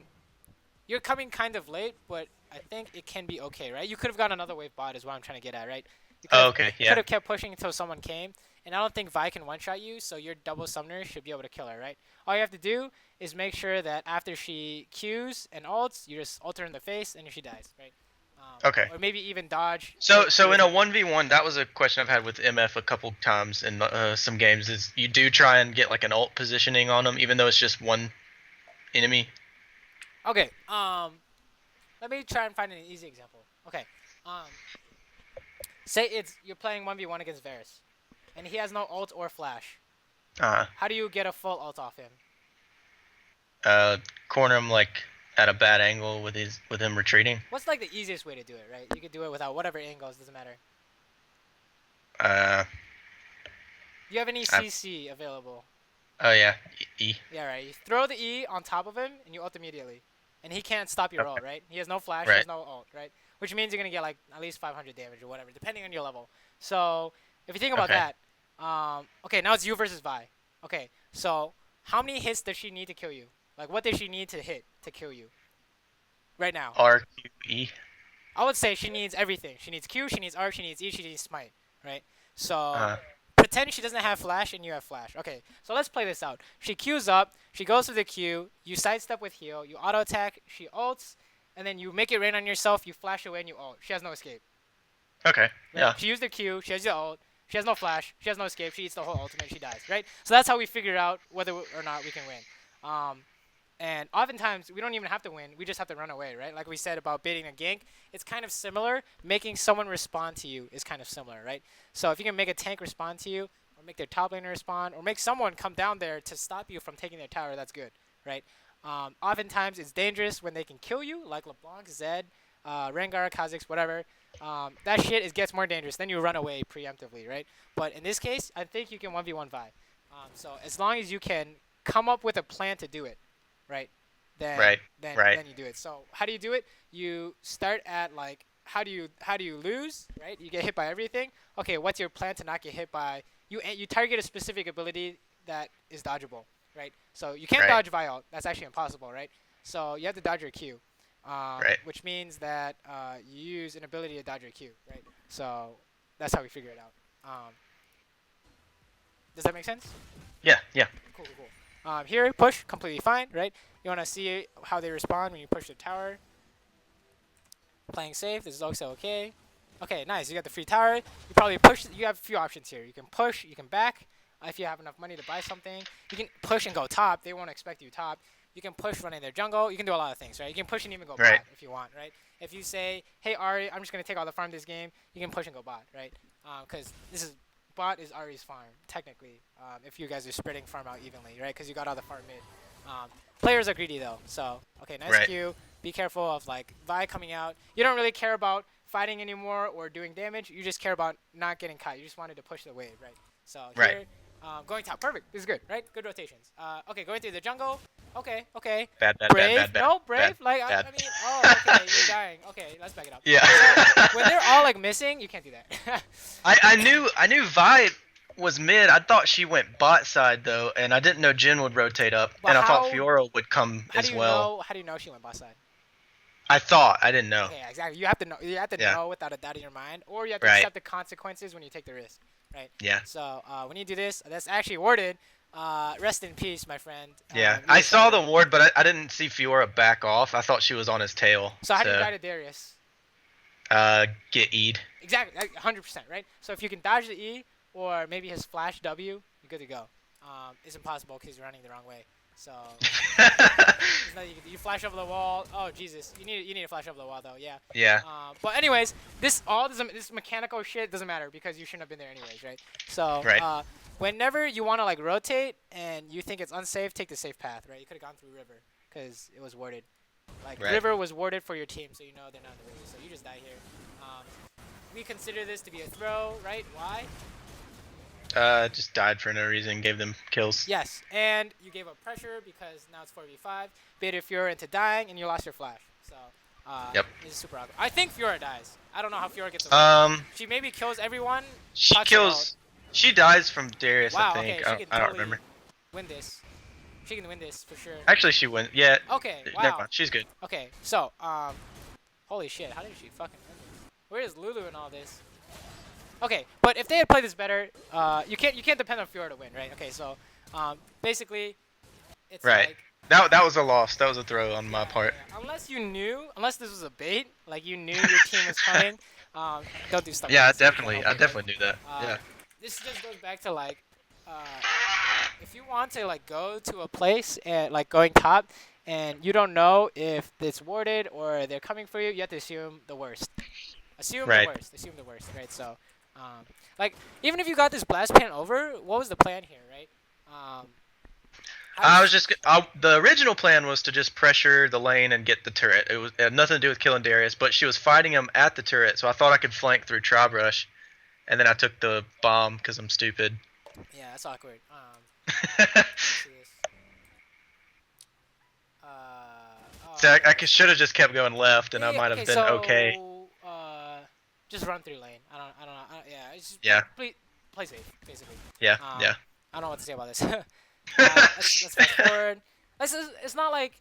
you're coming kind of late, but I think it can be okay, right? You could have got another wave bot, is what I'm trying to get at, right? You Oh, okay. could Yeah. have kept pushing until someone came, and I don't think Vi can one-shot you, so your double summoner should be able to kill her, right? All you have to do is make sure that after she Qs and ults, you just ult her in the face, and she dies, right? Okay. Or maybe even dodge. So in a 1v1, that was a question I've had with MF a couple times in some games. Is you do try and get like an ult positioning on them, even though it's just one enemy. Okay. Let me try and find an easy example. Okay. Say you're playing 1v1 against Varus, and he has no ult or flash. Uh. How do you get a full ult off him? Corner him like at a bad angle with him retreating. What's like the easiest way to do it, right? You could do it without whatever angles, doesn't matter. Uh. Do you have any CC available? Oh yeah. E. Yeah, right. You throw the E on top of him, and you ult immediately. And he can't stop your ult, right? He has no flash, he Right. has no ult, right? Which means you're going to get like at least 500 damage or whatever, depending on your level. So, if you think about Okay. that, okay, now it's you versus Vi. Okay, so how many hits does she need to kill you? Like, what does she need to hit to kill you? Right now. RQE. I would say she needs everything. She needs Q, she needs R, she needs E, she needs Smite, right? So, Uh. pretend she doesn't have flash and you have flash. Okay, so let's play this out. She Qs up, she goes for the Q, you sidestep with heal, you auto attack, she ults, and then you make it rain on yourself, you flash away and you ult. She has no escape. Okay. Right? Yeah. She used the Q, she has the ult, she has no flash, she has no escape, she eats the whole ultimate, she dies, right? So that's how we figure out whether or not we can win. And oftentimes, we don't even have to win. We just have to run away, right? Like we said about baiting a gank, it's kind of similar. Making someone respond to you is kind of similar, right? So if you can make a tank respond to you, or make their top laner respond, or make someone come down there to stop you from taking their tower, that's good, right? Oftentimes, it's dangerous when they can kill you, like LeBlanc, Zed, Rengar, Kha'Zix, whatever. That shit gets more dangerous. Then you run away preemptively, right? But in this case, I think you can 1v1 Vi. So as long as you can come up with a plan to do it, right? Then Right. then you do it. So how do you do it? You start at like how do you lose, right? You get hit by everything. Okay, what's your plan to not get hit by? You target a specific ability that is dodgeable, right? So you can't Right. dodge Vi ult. That's actually impossible, right? So you have to dodge your Q, Right. which means that you use an ability to dodge your Q, right? So that's how we figure it out. Does that make sense? Yeah. Yeah. Cool, cool, cool. Here, push, completely fine, right? You want to see how they respond when you push the tower. Playing safe, this is also okay. Okay, nice, you got the free tower. You probably push, you have a few options here. You can push, you can back, if you have enough money to buy something. You can push and go top, they won't expect you top. You can push running their jungle, you can do a lot of things, right? You can push and even go Right. bot if you want, right? If you say, hey Ari, I'm just going to take all the farm this game, you can push and go bot, right? Because bot is Ari's farm, technically, if you guys are spreading farm out evenly, right? Because you got all the farm mid. Players are greedy though, so okay, nice Right. Q. Be careful of like Vi coming out. You don't really care about fighting anymore or doing damage. You just care about not getting caught. You just wanted to push the wave, right? So Right. here, going top, perfect. This is good, right? Good rotations. Okay, going through the jungle. Okay, okay. Bad. Brave, no, brave. Bad, like I bad. mean, oh, okay, you're dying. Okay, let's back it up. Yeah. When they're all like missing, you can't do that. I knew Vi was mid. I thought she went bot side though, and I didn't know Jin would rotate up, But and I thought how- Fiora would come How as do you well. know? How do you know she went boss side? I didn't know. Okay, exactly. You have to know. You have to Yeah. know without a doubt in your mind, or you have to Right. accept the consequences when you take the risk, right? Yeah. So when you do this, that's actually awarded. Rest in peace, my friend. Yeah. you I were saw the saying- ward, but I didn't see Fiora back off. I thought she was on his tail. So how do you guide a Darius? Get E'd. Exactly, 100%, right? So if you can dodge the E or maybe his flash W, you're good to go. is impossible because you're running the wrong way. So it's not, you flash over the wall. Oh Jesus, you need to flash over the wall though. Yeah. Yeah. But anyways, this mechanical shit doesn't matter because you shouldn't have been there anyways, right? So Right. whenever you want to like rotate and you think it's unsafe, take the safe path, right? You could have gone through river because it was warded. Like Right. river was warded for your team, so you know they're not in the river. So you just die here. Um, we consider this to be a throw, right? Why? Just died for no reason. Gave them kills. Yes, and you gave up pressure because now it's 4v5. Baited Fiora into dying, and you lost your flash. So, Yep. this is super awkward. I think Fiora dies. I don't know how Fiora gets away. She maybe kills everyone. She Talks about- kills. She dies from Darius, Wow, I think. okay, she can I don't totally remember. win this. She can win this for sure. Actually, she wins. Yeah. Okay, Never wow. mind. She's good. Okay, so, holy shit, how did she fucking win this? Where is Lulu in all this? Okay, but if they had played this better, you can't depend on Fiora to win, right? Okay, so, basically, it's Right. like That was a loss. That was a throw on my part. yeah. Unless this was a bait, like you knew your team was coming, don't do stuff. Yeah, like this. I definitely knew that. Yeah. This just goes back to like, if you want to like go to a place and like going top, and you don't know if it's warded or they're coming for you, you have to assume the worst. Assume Right. the worst. Assume the worst, right? So, like even if you got this blast pan over, what was the plan here, right? I was just. The original plan was to just pressure the lane and get the turret. It had nothing to do with killing Darius, but she was fighting him at the turret, so I thought I could flank through Tribe Rush, and then I took the bomb because I'm stupid. Yeah, that's awkward. Let's see this. So I should have just kept going left, and I might have been so, okay. Just run through lane. I don't know. Yeah, it's just Yeah. play safe, basically. Yeah, yeah. I don't know what to say about this. Let's fast forward. It's not like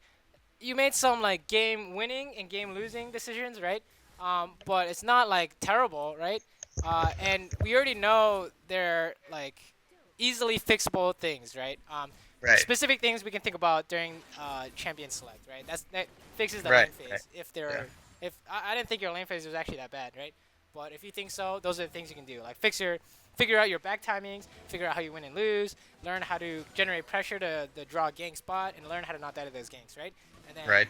you made some like game winning and game losing decisions, right? But it's not like terrible, right? And we already know they're like easily fixable things, right? Right. Specific things we can think about during champion select, right? That fixes the Right, lane phase. right. If they're if I didn't think your lane phase was actually that bad, right? But if you think so, those are the things you can do. Like figure out your back timings, figure out how you win and lose, learn how to generate pressure to draw a gank spot, and learn how to not die to those ganks, right? And then Right.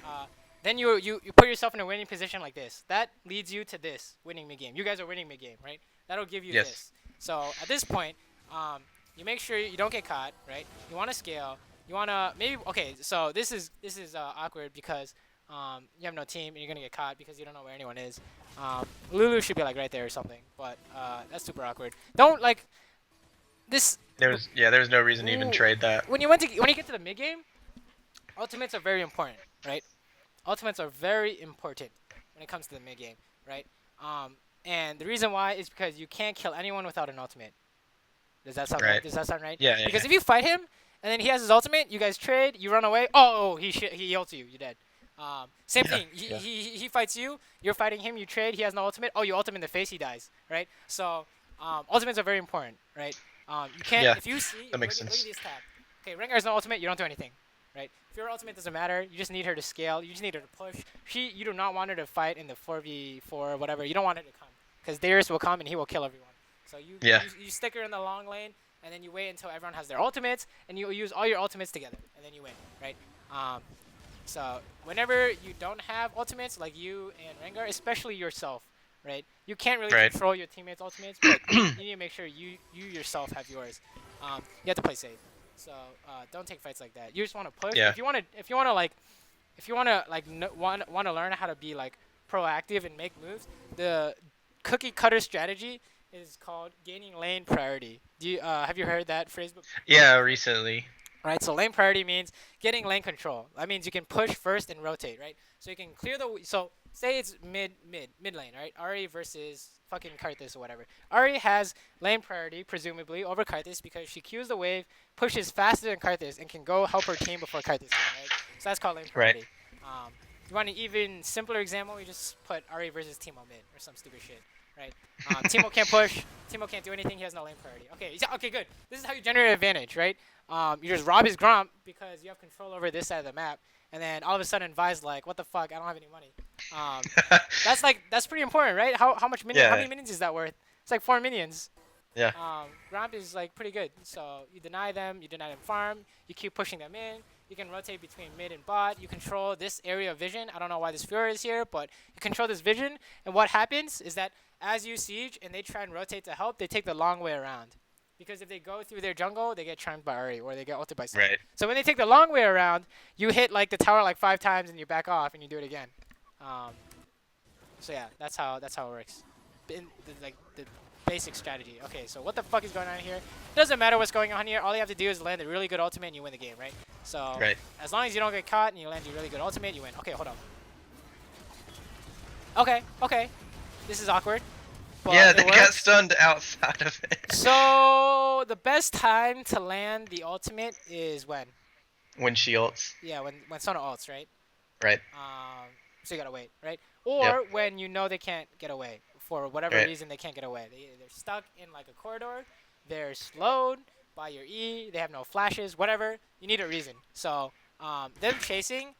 then you put yourself in a winning position like this. That leads you to this winning mid game. You guys are winning mid game, right? That'll give you Yes. this. So at this point, you make sure you don't get caught, right? You want to scale. You want to maybe okay. So this is awkward because you have no team and you're gonna get caught because you don't know where anyone is. Lulu should be like right there or something, but that's super awkward. Don't like this. There's no reason to even Ooh. trade that. When you get to the mid game, ultimates are very important, right? Ultimates are very important when it comes to the mid game, right? And the reason why is because you can't kill anyone without an ultimate. Does that sound right? Right. Does that sound right? Yeah, yeah, Because yeah. if you fight him and then he has his ultimate, you guys trade, you run away. Oh, he ults you, you're dead. Same Yeah, thing. yeah. He fights you. You're fighting him. You trade. He has no ultimate. Oh, you ult him in the face. He dies. Right. So ultimates are very important. Right. You can't. Yeah, If you see. that makes look sense. at this tab. Okay, Rengar's no ultimate. You don't do anything. Right. If your ultimate doesn't matter, you just need her to scale. You just need her to push. You do not want her to fight in the 4v4 or whatever. You don't want her to come because Darius will come and he will kill everyone. So Yeah. you stick her in the long lane and then you wait until everyone has their ultimates and you use all your ultimates together and then you win. Right. So whenever you don't have ultimates, like you and Rengar, especially yourself, right? You can't really Right. control your teammates' ultimates, but you need to make sure you yourself have yours. You have to play safe. So don't take fights like that. You just want to push. Yeah. If you want to learn how to be like proactive and make moves, the cookie cutter strategy is called gaining lane priority. Have you heard that phrase before? Yeah, recently. Right, so lane priority means getting lane control. That means you can push first and rotate, right? So you can clear so say it's mid lane, right? Ari versus fucking Karthus or whatever. Ari has lane priority, presumably, over Karthus because she queues the wave, pushes faster than Karthus, and can go help her team before Karthus can, right? So that's called lane priority. You want an even simpler example? You just put Ari versus Teemo mid or some stupid shit, right? Teemo can't push. Teemo can't do anything. He has no lane priority. Okay, good. This is how you generate an advantage, right? You just rob his Gromp because you have control over this side of the map, and then all of a sudden Vi's like, "What the fuck? I don't have any money." That's pretty important, right? How much minion? Yeah. How many minions is that worth? It's like 4 minions. Yeah. Gromp is like pretty good. So you deny them farm. You keep pushing them in. You can rotate between mid and bot. You control this area of vision. I don't know why this Fury is here, but you control this vision. And what happens is that as you siege and they try and rotate to help, they take the long way around. Because if they go through their jungle, they get charmed by Uri or they get ulted by someone. Right. So when they take the long way around, you hit like the tower like 5 times and you back off and you do it again. Um, so yeah, that's how it works. Like the basic strategy. Okay, so what the fuck is going on here? It doesn't matter what's going on here. All you have to do is land a really good ultimate and you win the game, right? So Right. as long as you don't get caught and you land a really good ultimate, you win. Okay, hold on. Okay. This is awkward. But Yeah, it they got works. stunned outside of it. So the best time to land the ultimate is when? When she ults. Yeah, when Sona ults, right? Right. So you gotta wait, right? Yep. Or when you know they can't get away for whatever Right. reason they can't get away. They're stuck in like a corridor. They're slowed by your E. They have no flashes. Whatever. You need a reason. So them chasing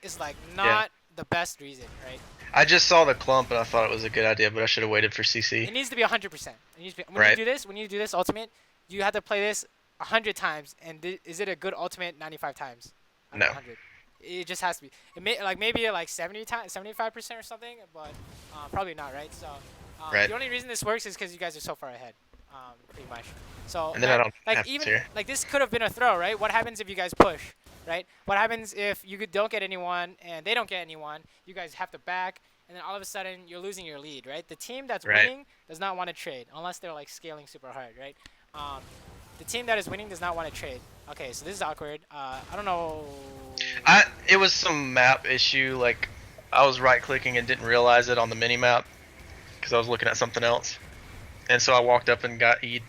is like Yeah. not the best reason, right? I just saw the clump and I thought it was a good idea, but I should have waited for It CC. needs to be 100%. When you Right. do this, ultimate, you have to play this 100 times. And is it a good ultimate 95 times? Out of No. 100. It just has to be. It may like maybe like 70 times, 75% or something, but probably not, right? So Right. the only reason this works is because you guys are so far ahead, pretty much. So And then I don't like have even to. like this could have been a throw, right? What happens if you guys push, right? What happens if you don't get anyone and they don't get anyone? You guys have to back, and then all of a sudden you're losing your lead, right? The team that's Right. winning does not want to trade unless they're like scaling super hard, right? The team that is winning does not want to trade. Okay, so this is awkward. I don't know. It was some map issue. Like I was right clicking and didn't realize it on the mini map because I was looking at something else, and so I walked up and got E'd.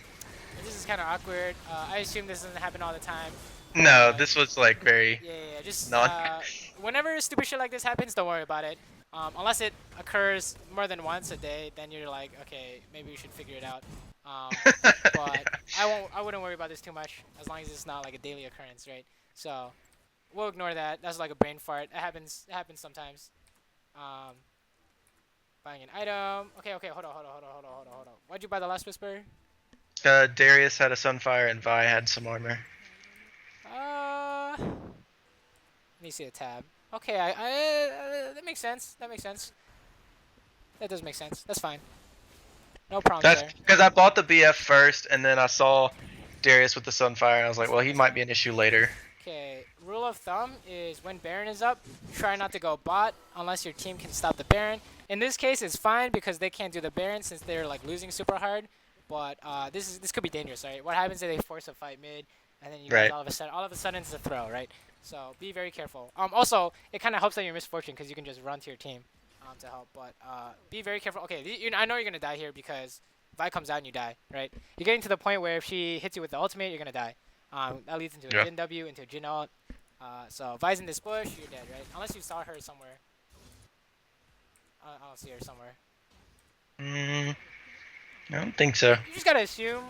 This is kind of awkward. I assume this doesn't happen all the time. No, this was like very Yeah. Just non. whenever stupid shit like this happens, don't worry about it. Unless it occurs more than once a day, then you're like, okay, maybe we should figure it out. But I wouldn't worry about this too much as long as it's not like a daily occurrence, right? So we'll ignore that. That's like a brain fart. It happens. It happens sometimes. Um, buying an item. Okay. Hold on. Why'd you buy the last whisper? Darius had a Sunfire and Vi had some armor. Let me see the tab. Okay, that makes sense. That makes sense. That does make sense. That's fine. No problem That's there. because I bought the BF first, and then I saw Darius with the Sunfire, and I was like, well, he might be an issue later. Okay, rule of thumb is when Baron is up, try not to go bot unless your team can stop the Baron. In this case, it's fine because they can't do the Baron since they're like losing super hard. But this could be dangerous, right? What happens if they force a fight mid, and then you guys Right. all of a sudden it's a throw, right? So be very careful. Also, it kind of helps on your misfortune because you can just run to your team to help. But be very careful. Okay, I know you're gonna die here because Vi comes out and you die, right? You're getting to the point where if she hits you with the ultimate, you're gonna die. That leads into a Yeah. Jin W, into a Jin ult. So Vi's in this bush, you're dead, right? Unless you saw her somewhere. I don't see her somewhere. I don't think so. You just gotta assume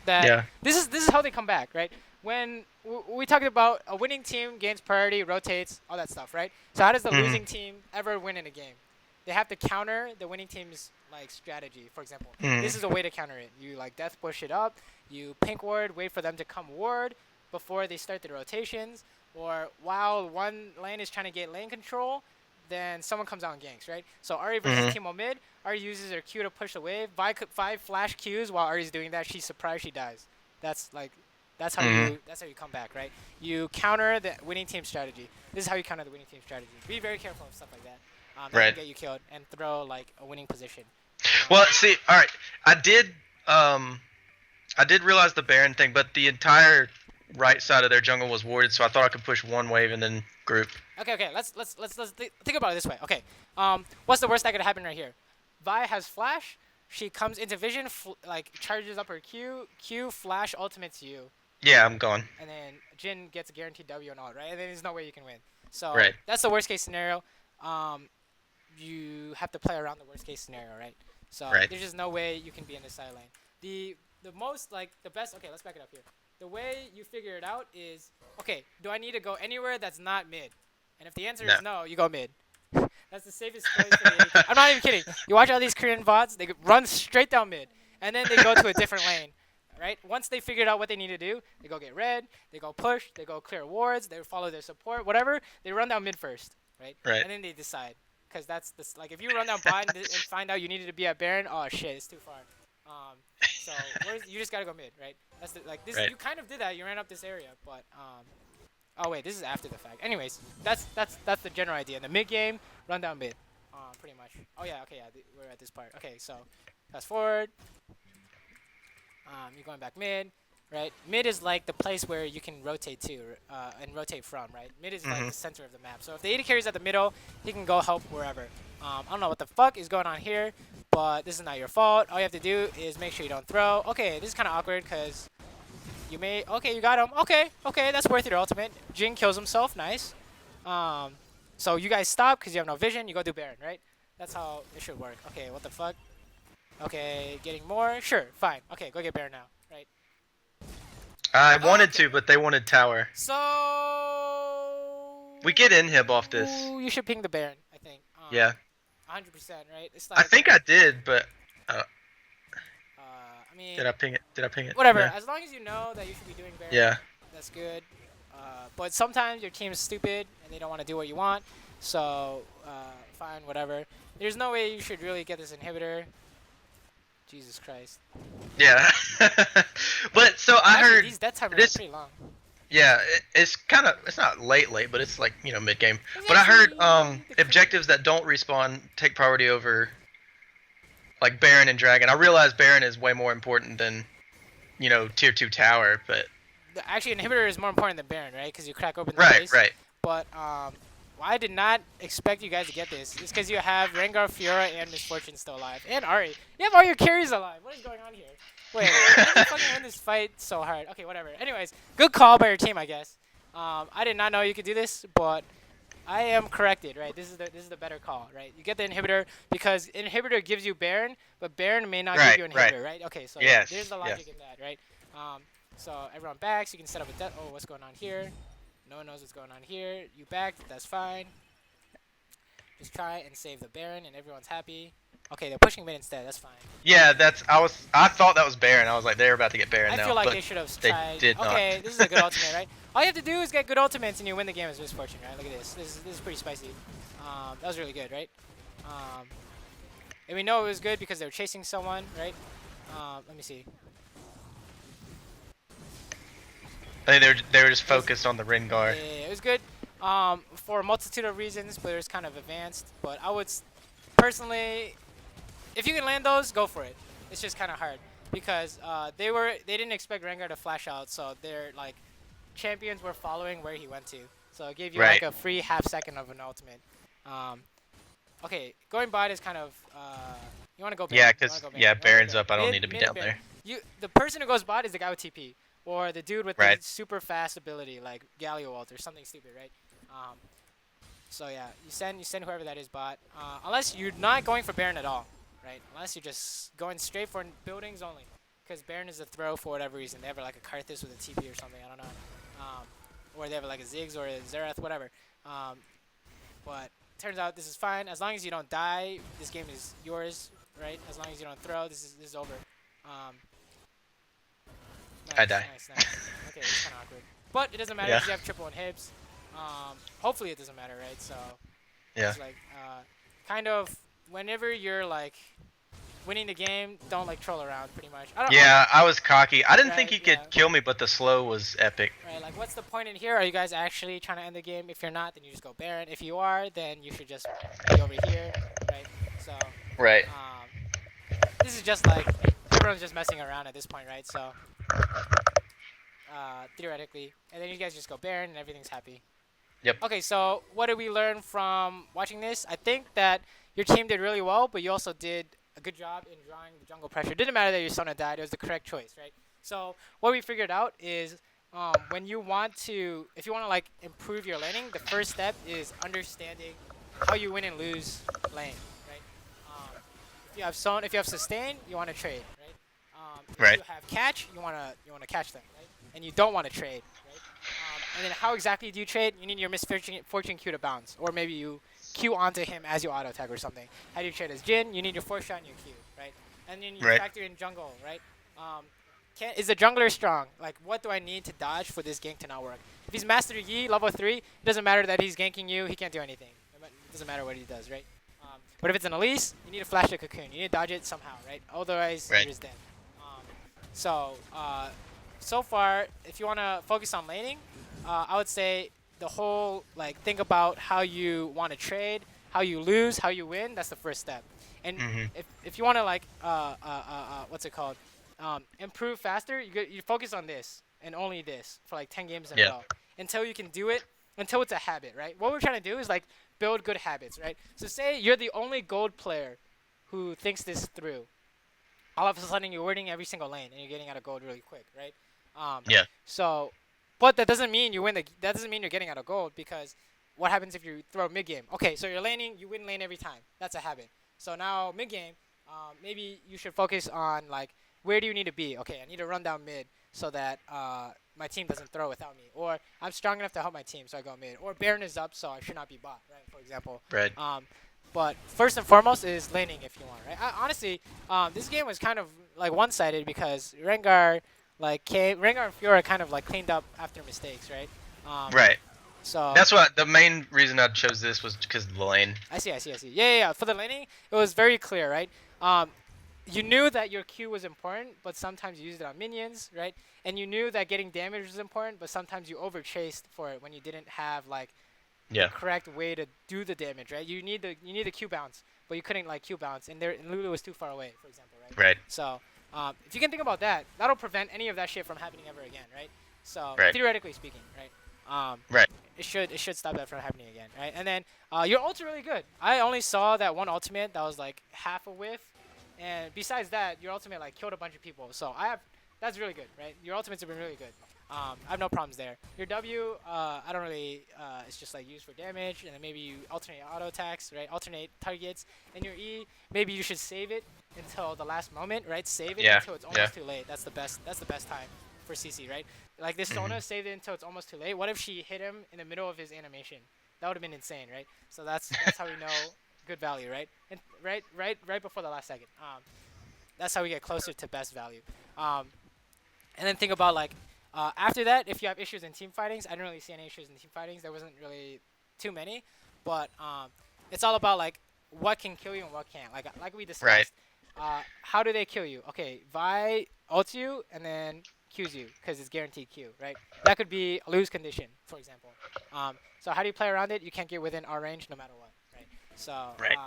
that Yeah. this is how they come back, right? When we talked about a winning team gains priority, rotates, all that stuff, right? So how does the Mhm. losing team ever win in a game? They have to counter the winning team's like strategy. For example, this is a way to counter it. You like death push it up, you pink ward, wait for them to come ward before they start the rotations, or while one lane is trying to get lane control, then someone comes out and ganks, right? So Ari versus Teemo mid, Ari uses her Q to push the wave. Vi flash Qs while Ari's doing that. She's surprised she dies. That's how you come back, right? You counter the winning team strategy. This is how you counter the winning team strategy. Be very careful of stuff like that. That Right. can get you killed and throw like a winning position. Well, see, all right, I did realize the Baron thing, but the entire right side of their jungle was warded, so I thought I could push one wave and then group. Okay. Let's think about it this way. Okay. What's the worst that could happen right here? Vi has flash. She comes into vision, like charges up her Q, flash ultimates you, Yeah, I'm gone. and then Jin gets a guaranteed W and all, right? And then there's no way you can win. So Right. that's the worst case scenario. You have to play around the worst case scenario, right? So Right. there's just no way you can be in the side lane. The most like the best. Okay, let's back it up here. The way you figure it out is okay. Do I need to go anywhere that's not mid? And if the answer is no, you go mid. That's the safest place for the AD. I'm not even kidding. You watch all these Korean VODs, they run straight down mid. and then they go to a different lane, right? Once they figured out what they need to do, they go get red, they go push, they go clear wards, they follow their support, whatever. They run down mid first, right? Right. And then they decide, because that's this. Like if you run down bot and find out you needed to be at Baron, oh shit, it's too far. So you just gotta go mid, right? That's like this. Right. You kind of did that. You ran up this area, but oh wait, this is after the fact. Anyways, that's the general idea. In the mid game, run down mid, pretty much. Oh yeah, okay, yeah, we're at this part. Okay, so fast forward. You're going back mid, right? Mid is like the place where you can rotate to, and rotate from, right? Mid is like the center of the map. So if the AD carry's at the middle, he can go help wherever. I don't know what the fuck is going on here, but this is not your fault. All you have to do is make sure you don't throw. Okay, this is kind of awkward because you may. Okay, you got him. Okay, that's worth your ultimate. Jin kills himself. Nice. So you guys stop because you have no vision. You go do Baron, right? That's how it should work. Okay, what the fuck? Okay, getting more? Sure, fine. Okay, go get Baron now, right? I wanted to, but they wanted tower. So We get inhib off this. Ooh, you should ping the Baron, I think. Yeah. 100%, right? It's like I think I did, but I mean, did I ping it? Did I ping it? whatever. No. As long as you know that you should be doing Baron, Yeah. that's good. But sometimes your team is stupid and they don't want to do what you want. So fine, whatever. There's no way you should really get this inhibitor. Jesus Christ. Yeah. But so I Actually, heard these death timers this. are pretty long. Yeah, it's not late, but it's like mid game. It's But I heard actually the objectives that don't respawn take priority over like Baron and Dragon. I realize Baron is way more important than tier 2 tower, but Actually, inhibitor is more important than Baron, right? Because you crack open the right, base. right. But I did not expect you guys to get this. It's because you have Rengar, Fiora, and Misfortune still alive, and Ari. You have all your carries alive. What is going on here? Wait, how did you fucking win this fight so hard? Okay, whatever. Anyways, good call by your team, I guess. I did not know you could do this, but I am corrected, right? This is the better call, right? You get the inhibitor because inhibitor gives you Baron, but Baron may not give you inhibitor, right? Okay, so Yes, there's the logic in that, right? So everyone backs. You can set up a death. Oh, what's going on here? No one knows what's going on here. You backed. That's fine. Just try and save the Baron, and everyone's happy. Okay, they're pushing mid instead. That's fine. Yeah, I thought that was Baron. I was like, they're about to get Baron now. I feel like but they should have they tried. did not. Okay, this is a good ultimate, right? All you have to do is get good ultimates, and you win the game as Misfortune, right? Look at this. This is pretty spicy. That was really good, right? And we know it was good because they were chasing someone, right? Let me see. I think they were just focused on the Rengar. Yeah, it was good for a multitude of reasons, but it was kind of advanced. But I would personally, if you can land those, go for it. It's just kind of hard because they didn't expect Rengar to flash out, so their like champions were following where he went to. So it gave you like a free half second of an ultimate. Okay, going bot is kind of you want to go Baron. Yeah, because Baron's up. I don't need to be down there. The person who goes bot is the guy with TP. Or the dude with the super fast ability, like Galio Ult or something stupid, right? So yeah, you send whoever that is bot. Unless you're not going for Baron at all, right? Unless you're just going straight for buildings only. Because Baron is a throw for whatever reason. They have like a Karthus with a TP or something, I don't know. Or they have like a Ziggs or a Xerath, whatever. But turns out this is fine. As long as you don't die, this game is yours, right? As long as you don't throw, this is over. Nice, I die. Nice. Okay, it's kind of awkward. But it doesn't matter because you have triple inhibs. Hopefully it doesn't matter, right? So, it's like, kind of, whenever you're, like, winning the game, don't, like, troll around, pretty much. I was cocky. I didn't think he could kill me, but the slow was epic. Right, like, what's the point in here? Are you guys actually trying to end the game? If you're not, then you just go Baron. If you are, then you should just be over here, right? So, this is just, like, everyone's just messing around at this point, right? So, theoretically, and then you guys just go Baron and everything's happy. Yep. Okay, so what did we learn from watching this? I think that your team did really well, but you also did a good job in drawing the jungle pressure. It didn't matter that your Sona died; it was the correct choice, right? So what we figured out is if you want to like improve your laning, the first step is understanding how you win and lose lane, right? If you have sustain, you want to trade, right? If you have catch, you wanna catch them, right? And you don't want to trade, right? And then how exactly do you trade? You need your Misfortune Q to bounce, or maybe you Q onto him as you auto attack or something. How do you trade as Jin? You need your force shot and your Q, right? and then you Right. factor in jungle, right? Um, is the jungler strong? Like, what do I need to dodge for this gank to not work? If he's Master Yi, level 3, it doesn't matter that he's ganking you. He can't do anything. It doesn't matter what he does, right? But if it's an Elise, you need to flash the cocoon. You need to dodge it somehow, right? Otherwise, Right. you're just dead. Um, so, so far, if you want to focus on laning, I would say the whole, like, think about how you want to trade, how you lose, how you win. That's the first step. And Mhm. if you want to, like, what's it called? Improve faster, you focus on this and only this for like 10 games in a Yeah. row until you can do it, until it's a habit, right? What we're trying to do is like build good habits, right? So say you're the only gold player who thinks this through. All of a sudden you're winning every single lane and you're getting out of gold really quick, right? Um, Yeah. so, but that doesn't mean you win the. That doesn't mean you're getting out of gold because what happens if you throw mid game? Okay, so you're laning, you win lane every time. That's a habit. So now mid game, maybe you should focus on like where do you need to be? Okay, I need to run down mid so that my team doesn't throw without me, or I'm strong enough to help my team, so I go mid. Or Baron is up, so I should not be bot, right? For example. Right. But first and foremost is laning if you want, right? Honestly, this game was kind of like one-sided because Rengar, Rengar and Fiora kind of like cleaned up after mistakes, right? Right. So That's what the main reason I chose this was because of the lane. I see. Yeah. For the laning, it was very clear, right? Um, you knew that your Q was important, but sometimes you used it on minions, right? And you knew that getting damage was important, but sometimes you overchased for it when you didn't have like the Yeah. correct way to do the damage, right? You need the Q bounce, but you couldn't like Q bounce, and Lulu was too far away, for example, right? Right. So if you can think about that, that'll prevent any of that shit from happening ever again, right? So Right. theoretically speaking, right? Right. It should stop that from happening again, right? And then your ult's really good. I only saw that one ultimate that was like half a whiff, and besides that, your ultimate like killed a bunch of people. So that's really good, right? Your ultimates have been really good. I have no problems there. Your W, I don't really. It's just like used for damage, and then maybe you alternate auto attacks, right? Alternate targets. And your E, maybe you should save it until the last moment, right? Save it Yeah. until it's Yeah. almost too late. That's the best. That's the best time for CC, right? Like this Sona saved it until it's almost too late. What if she hit him in the middle of his animation? That would have been insane, right? So that's how we know good value, right? And right before the last second. That's how we get closer to best value. And then think about like after that, if you have issues in team fightings, I didn't really see any issues in team fightings. There wasn't really too many, but it's all about like what can kill you and what can't. Like we discussed. Right. How do they kill you? Okay, Vi ults you and then Qs you because it's guaranteed Q, right? That could be a lose condition, for example. So how do you play around it? You can't get within our range no matter what, right? So Right.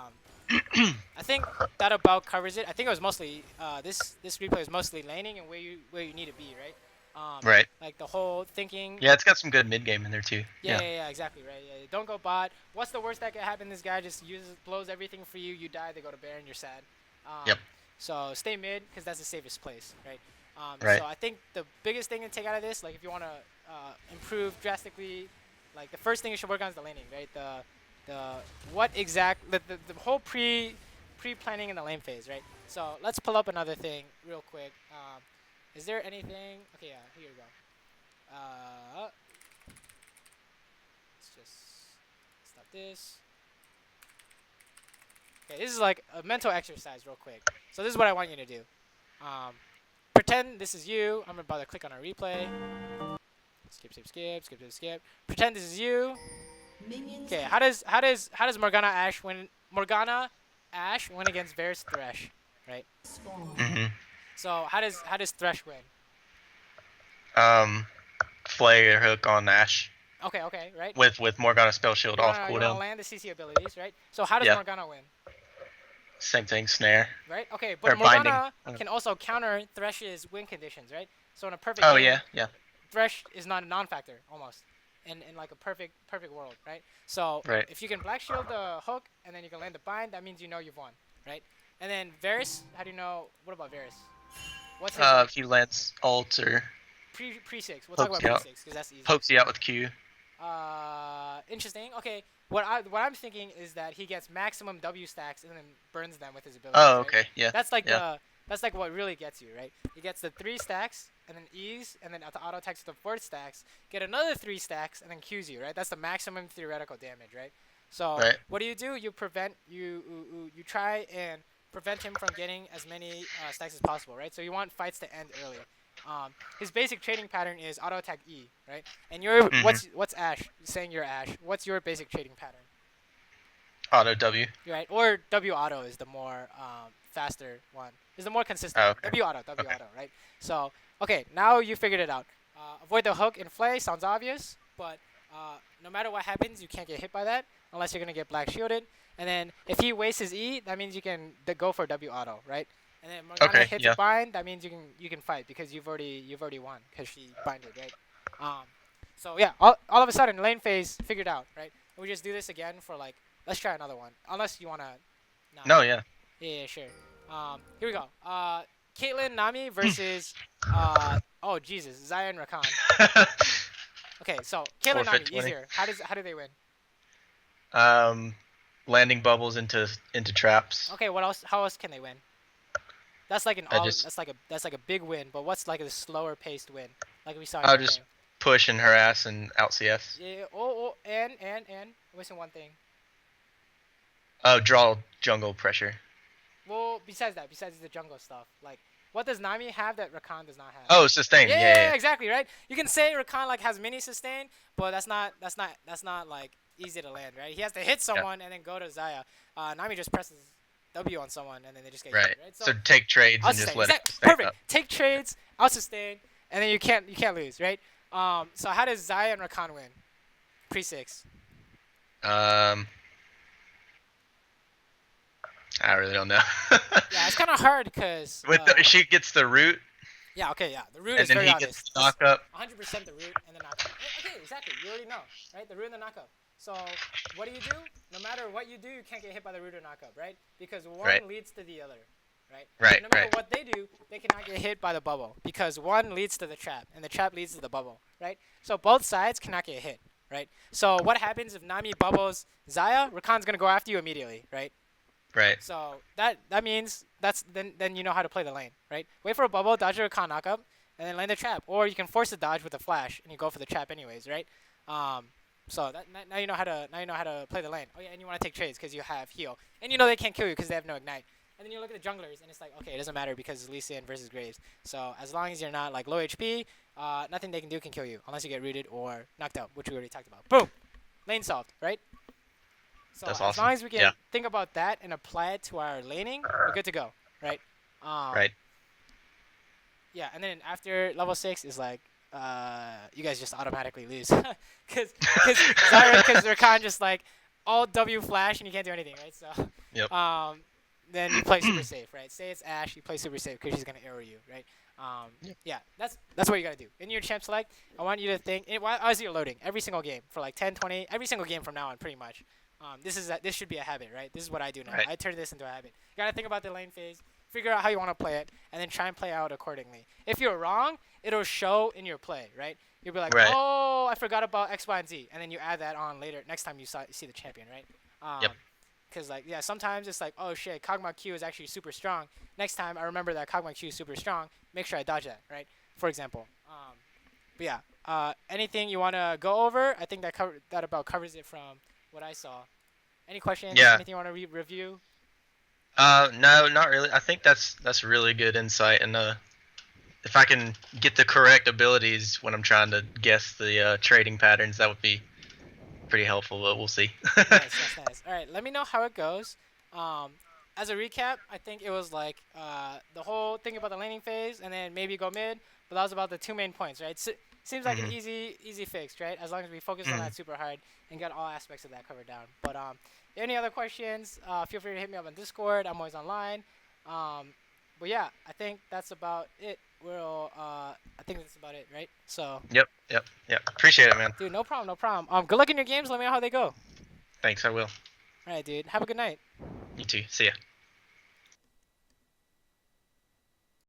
I think that about covers it. I think it was mostly this replay was mostly laning and where you need to be, right? Right. Like the whole thinking. Yeah, it's got some good mid game in there too. Yeah, exactly, right. Yeah, don't go bot. What's the worst that could happen? This guy just blows everything for you. You die. They go to Baron. You're sad. Yep. So stay mid because that's the safest place, right? Right. So I think the biggest thing to take out of this, like if you want to improve drastically, like the first thing you should work on is the laning, right? The whole pre-planning in the lane phase, right? So let's pull up another thing real quick. Is there anything? Okay, yeah, here you go. Let's just stop this. Okay, this is like a mental exercise real quick. So this is what I want you to do. Pretend this is you. I'm about to click on our replay. Skip. Pretend this is you. Okay, how does Morgana Ashe win against Varus Thresh, right? Mhm. So how does Thresh win? Flay or hook on Ash Okay, right. with Morgana spell shield off You wanna cooldown. land the CC abilities, right? So how does Yeah. Morgana win? Same thing, snare. Right? Okay, but Or binding. Morgana can also counter Thresh's win conditions, right? So in a perfect Oh game, yeah. Thresh is not a non-factor almost, in like a perfect world, right? So Right. if you can black shield the hook and then you can land the bind, that means you know you've won, right? And then Varus, how do you know? What about Varus? What's his If he lets ult or pre 6? We'll talk about pokes you out. pre 6 because that's easy. pokes you out with Q. Interesting. Okay, what I'm thinking is that he gets maximum W stacks and then burns them with his abilities. Oh, right? okay. Yeah. That's like Yeah. that's like what really gets you, right? He gets the 3 stacks and then E's and then auto attacks with the 4 stacks, get another 3 stacks and then Q's you, right? That's the maximum theoretical damage, right? So Right. what do? You prevent you try and prevent him from getting as many stacks as possible, right? So you want fights to end early. His basic trading pattern is auto attack E, right? And you're Hmm. what's Ash? Saying you're Ash. What's your basic trading pattern? Auto W. Right? Or W auto is the more faster one. Is the more consistent. Oh, okay. W auto, W Okay. auto, right? So okay, now you figured it out. Avoid the hook and flay sounds obvious, but no matter what happens, you can't get hit by that unless you're gonna get black shielded. And then if he wastes his E, that means you can go for W auto, right? And then Morgana Okay. hits a Yeah. bind, that means you can fight because you've already won because she binded, right? Um, so yeah, all of a sudden lane phase figured out, right? And we just do this again for like let's try another one, unless you wanna not. No. Yeah. Yeah, sure. Here we go. Caitlyn Nami versus oh Jesus, Zion Rakan. Okay, so Caitlyn Nami Forfeit 20. easier. How do they win? Um, landing bubbles into traps. Okay, what else? How else can they win? That's like I just that's like a big win, but what's like a slower paced win, like we saw in I'll the just game? push and harass and out CS. Yeah. Oh, and missing one thing. Oh, draw jungle pressure. Well, besides the jungle stuff, like what does Nami have that Rakan does not have? Oh, sustain. Yeah. Exactly, right? You can say Rakan like has mini sustain, but that's not like easy to land, right? He has to hit someone and then go to Zaya. Nami just presses W on someone and then they just get Right. hit, right? So take trades I'll and just sustain. let it Exactly. stack Perfect. up. Take trades, I'll sustain, and then you can't lose, right? So how does Zaya and Rakan win? Pre-6. Um, I really don't know. Yeah, it's kind of hard because She gets the root, yeah, okay, yeah. The root and is then very he obvious. gets the knock up. 100% the root and the knockup. Okay, exactly. You already know, right? The root and the knockup. So what do? No matter what you do, you can't get hit by the root or knockup, right? Because one Right. leads to the other, right? Right, And no matter right. what they do, they cannot get hit by the bubble because one leads to the trap and the trap leads to the bubble, right? So both sides cannot get hit, right? So what happens if Nami bubbles Zaya? Rakan's gonna go after you immediately, right? Right. So that means then you know how to play the lane, right? Wait for a bubble, dodge a Rakan knockup, and then land the trap. Or you can force the dodge with a flash and you go for the trap anyways, right? So now you know how to play the lane. Oh yeah, and you want to take trades because you have heal, and you know they can't kill you because they have no ignite. And then you look at the junglers, and it's like okay, it doesn't matter because it's Lee Sin versus Graves. So as long as you're not like low HP, nothing they can do can kill you unless you get rooted or knocked out, which we already talked about. Boom, lane solved, right? So That's as awesome. long as we can Yeah. think about that and apply it to our laning, we're good to go, right? Right. Yeah, and then after level 6 is like, you guys just automatically lose, because Rakan just like all W flash and you can't do anything, right? So, Yep. then you play super safe, right? Say it's Ash, you play super safe because she's gonna arrow you, right? Yep. Yeah, that's what you gotta do. In your champ select, I want you to think as you're loading every single game for like 10, 20, every single game from now on, pretty much. This should be a habit, right? This is what I do now. Right. I turn this into a habit. You gotta think about the lane phase, figure out how you want to play it, and then try and play out accordingly. If you're wrong, it'll show in your play, right? You'll be like, Right. oh, I forgot about X, Y, and Z, and then you add that on later next time you see the champion, right? Yep. Because like yeah, sometimes it's like oh shit, Kog'Maw Q is actually super strong. Next time I remember that Kog'Maw Q is super strong. Make sure I dodge that, right? For example. But yeah, anything you wanna go over? I think that about covers it from what I saw. Any questions? Yeah. Anything you want to review? No, not really. I think that's really good insight, and if I can get the correct abilities when I'm trying to guess the trading patterns, that would be pretty helpful. But we'll see. Nice. All right, let me know how it goes. As a recap, I think it was like the whole thing about the laning phase, and then maybe go mid. But that was about the two main points, right? Seems like an Mhm. easy fix, right? As long as we focus on Mhm. that super hard and get all aspects of that covered down. But any other questions? Feel free to hit me up on Discord. I'm always online. But yeah, I think that's about it. I think that's about it, right? So, Yep. Appreciate it, man. dude, no problem. Good luck in your games. Let me know how they go. Thanks. I will. All right, dude. Have a good night. You too. See ya.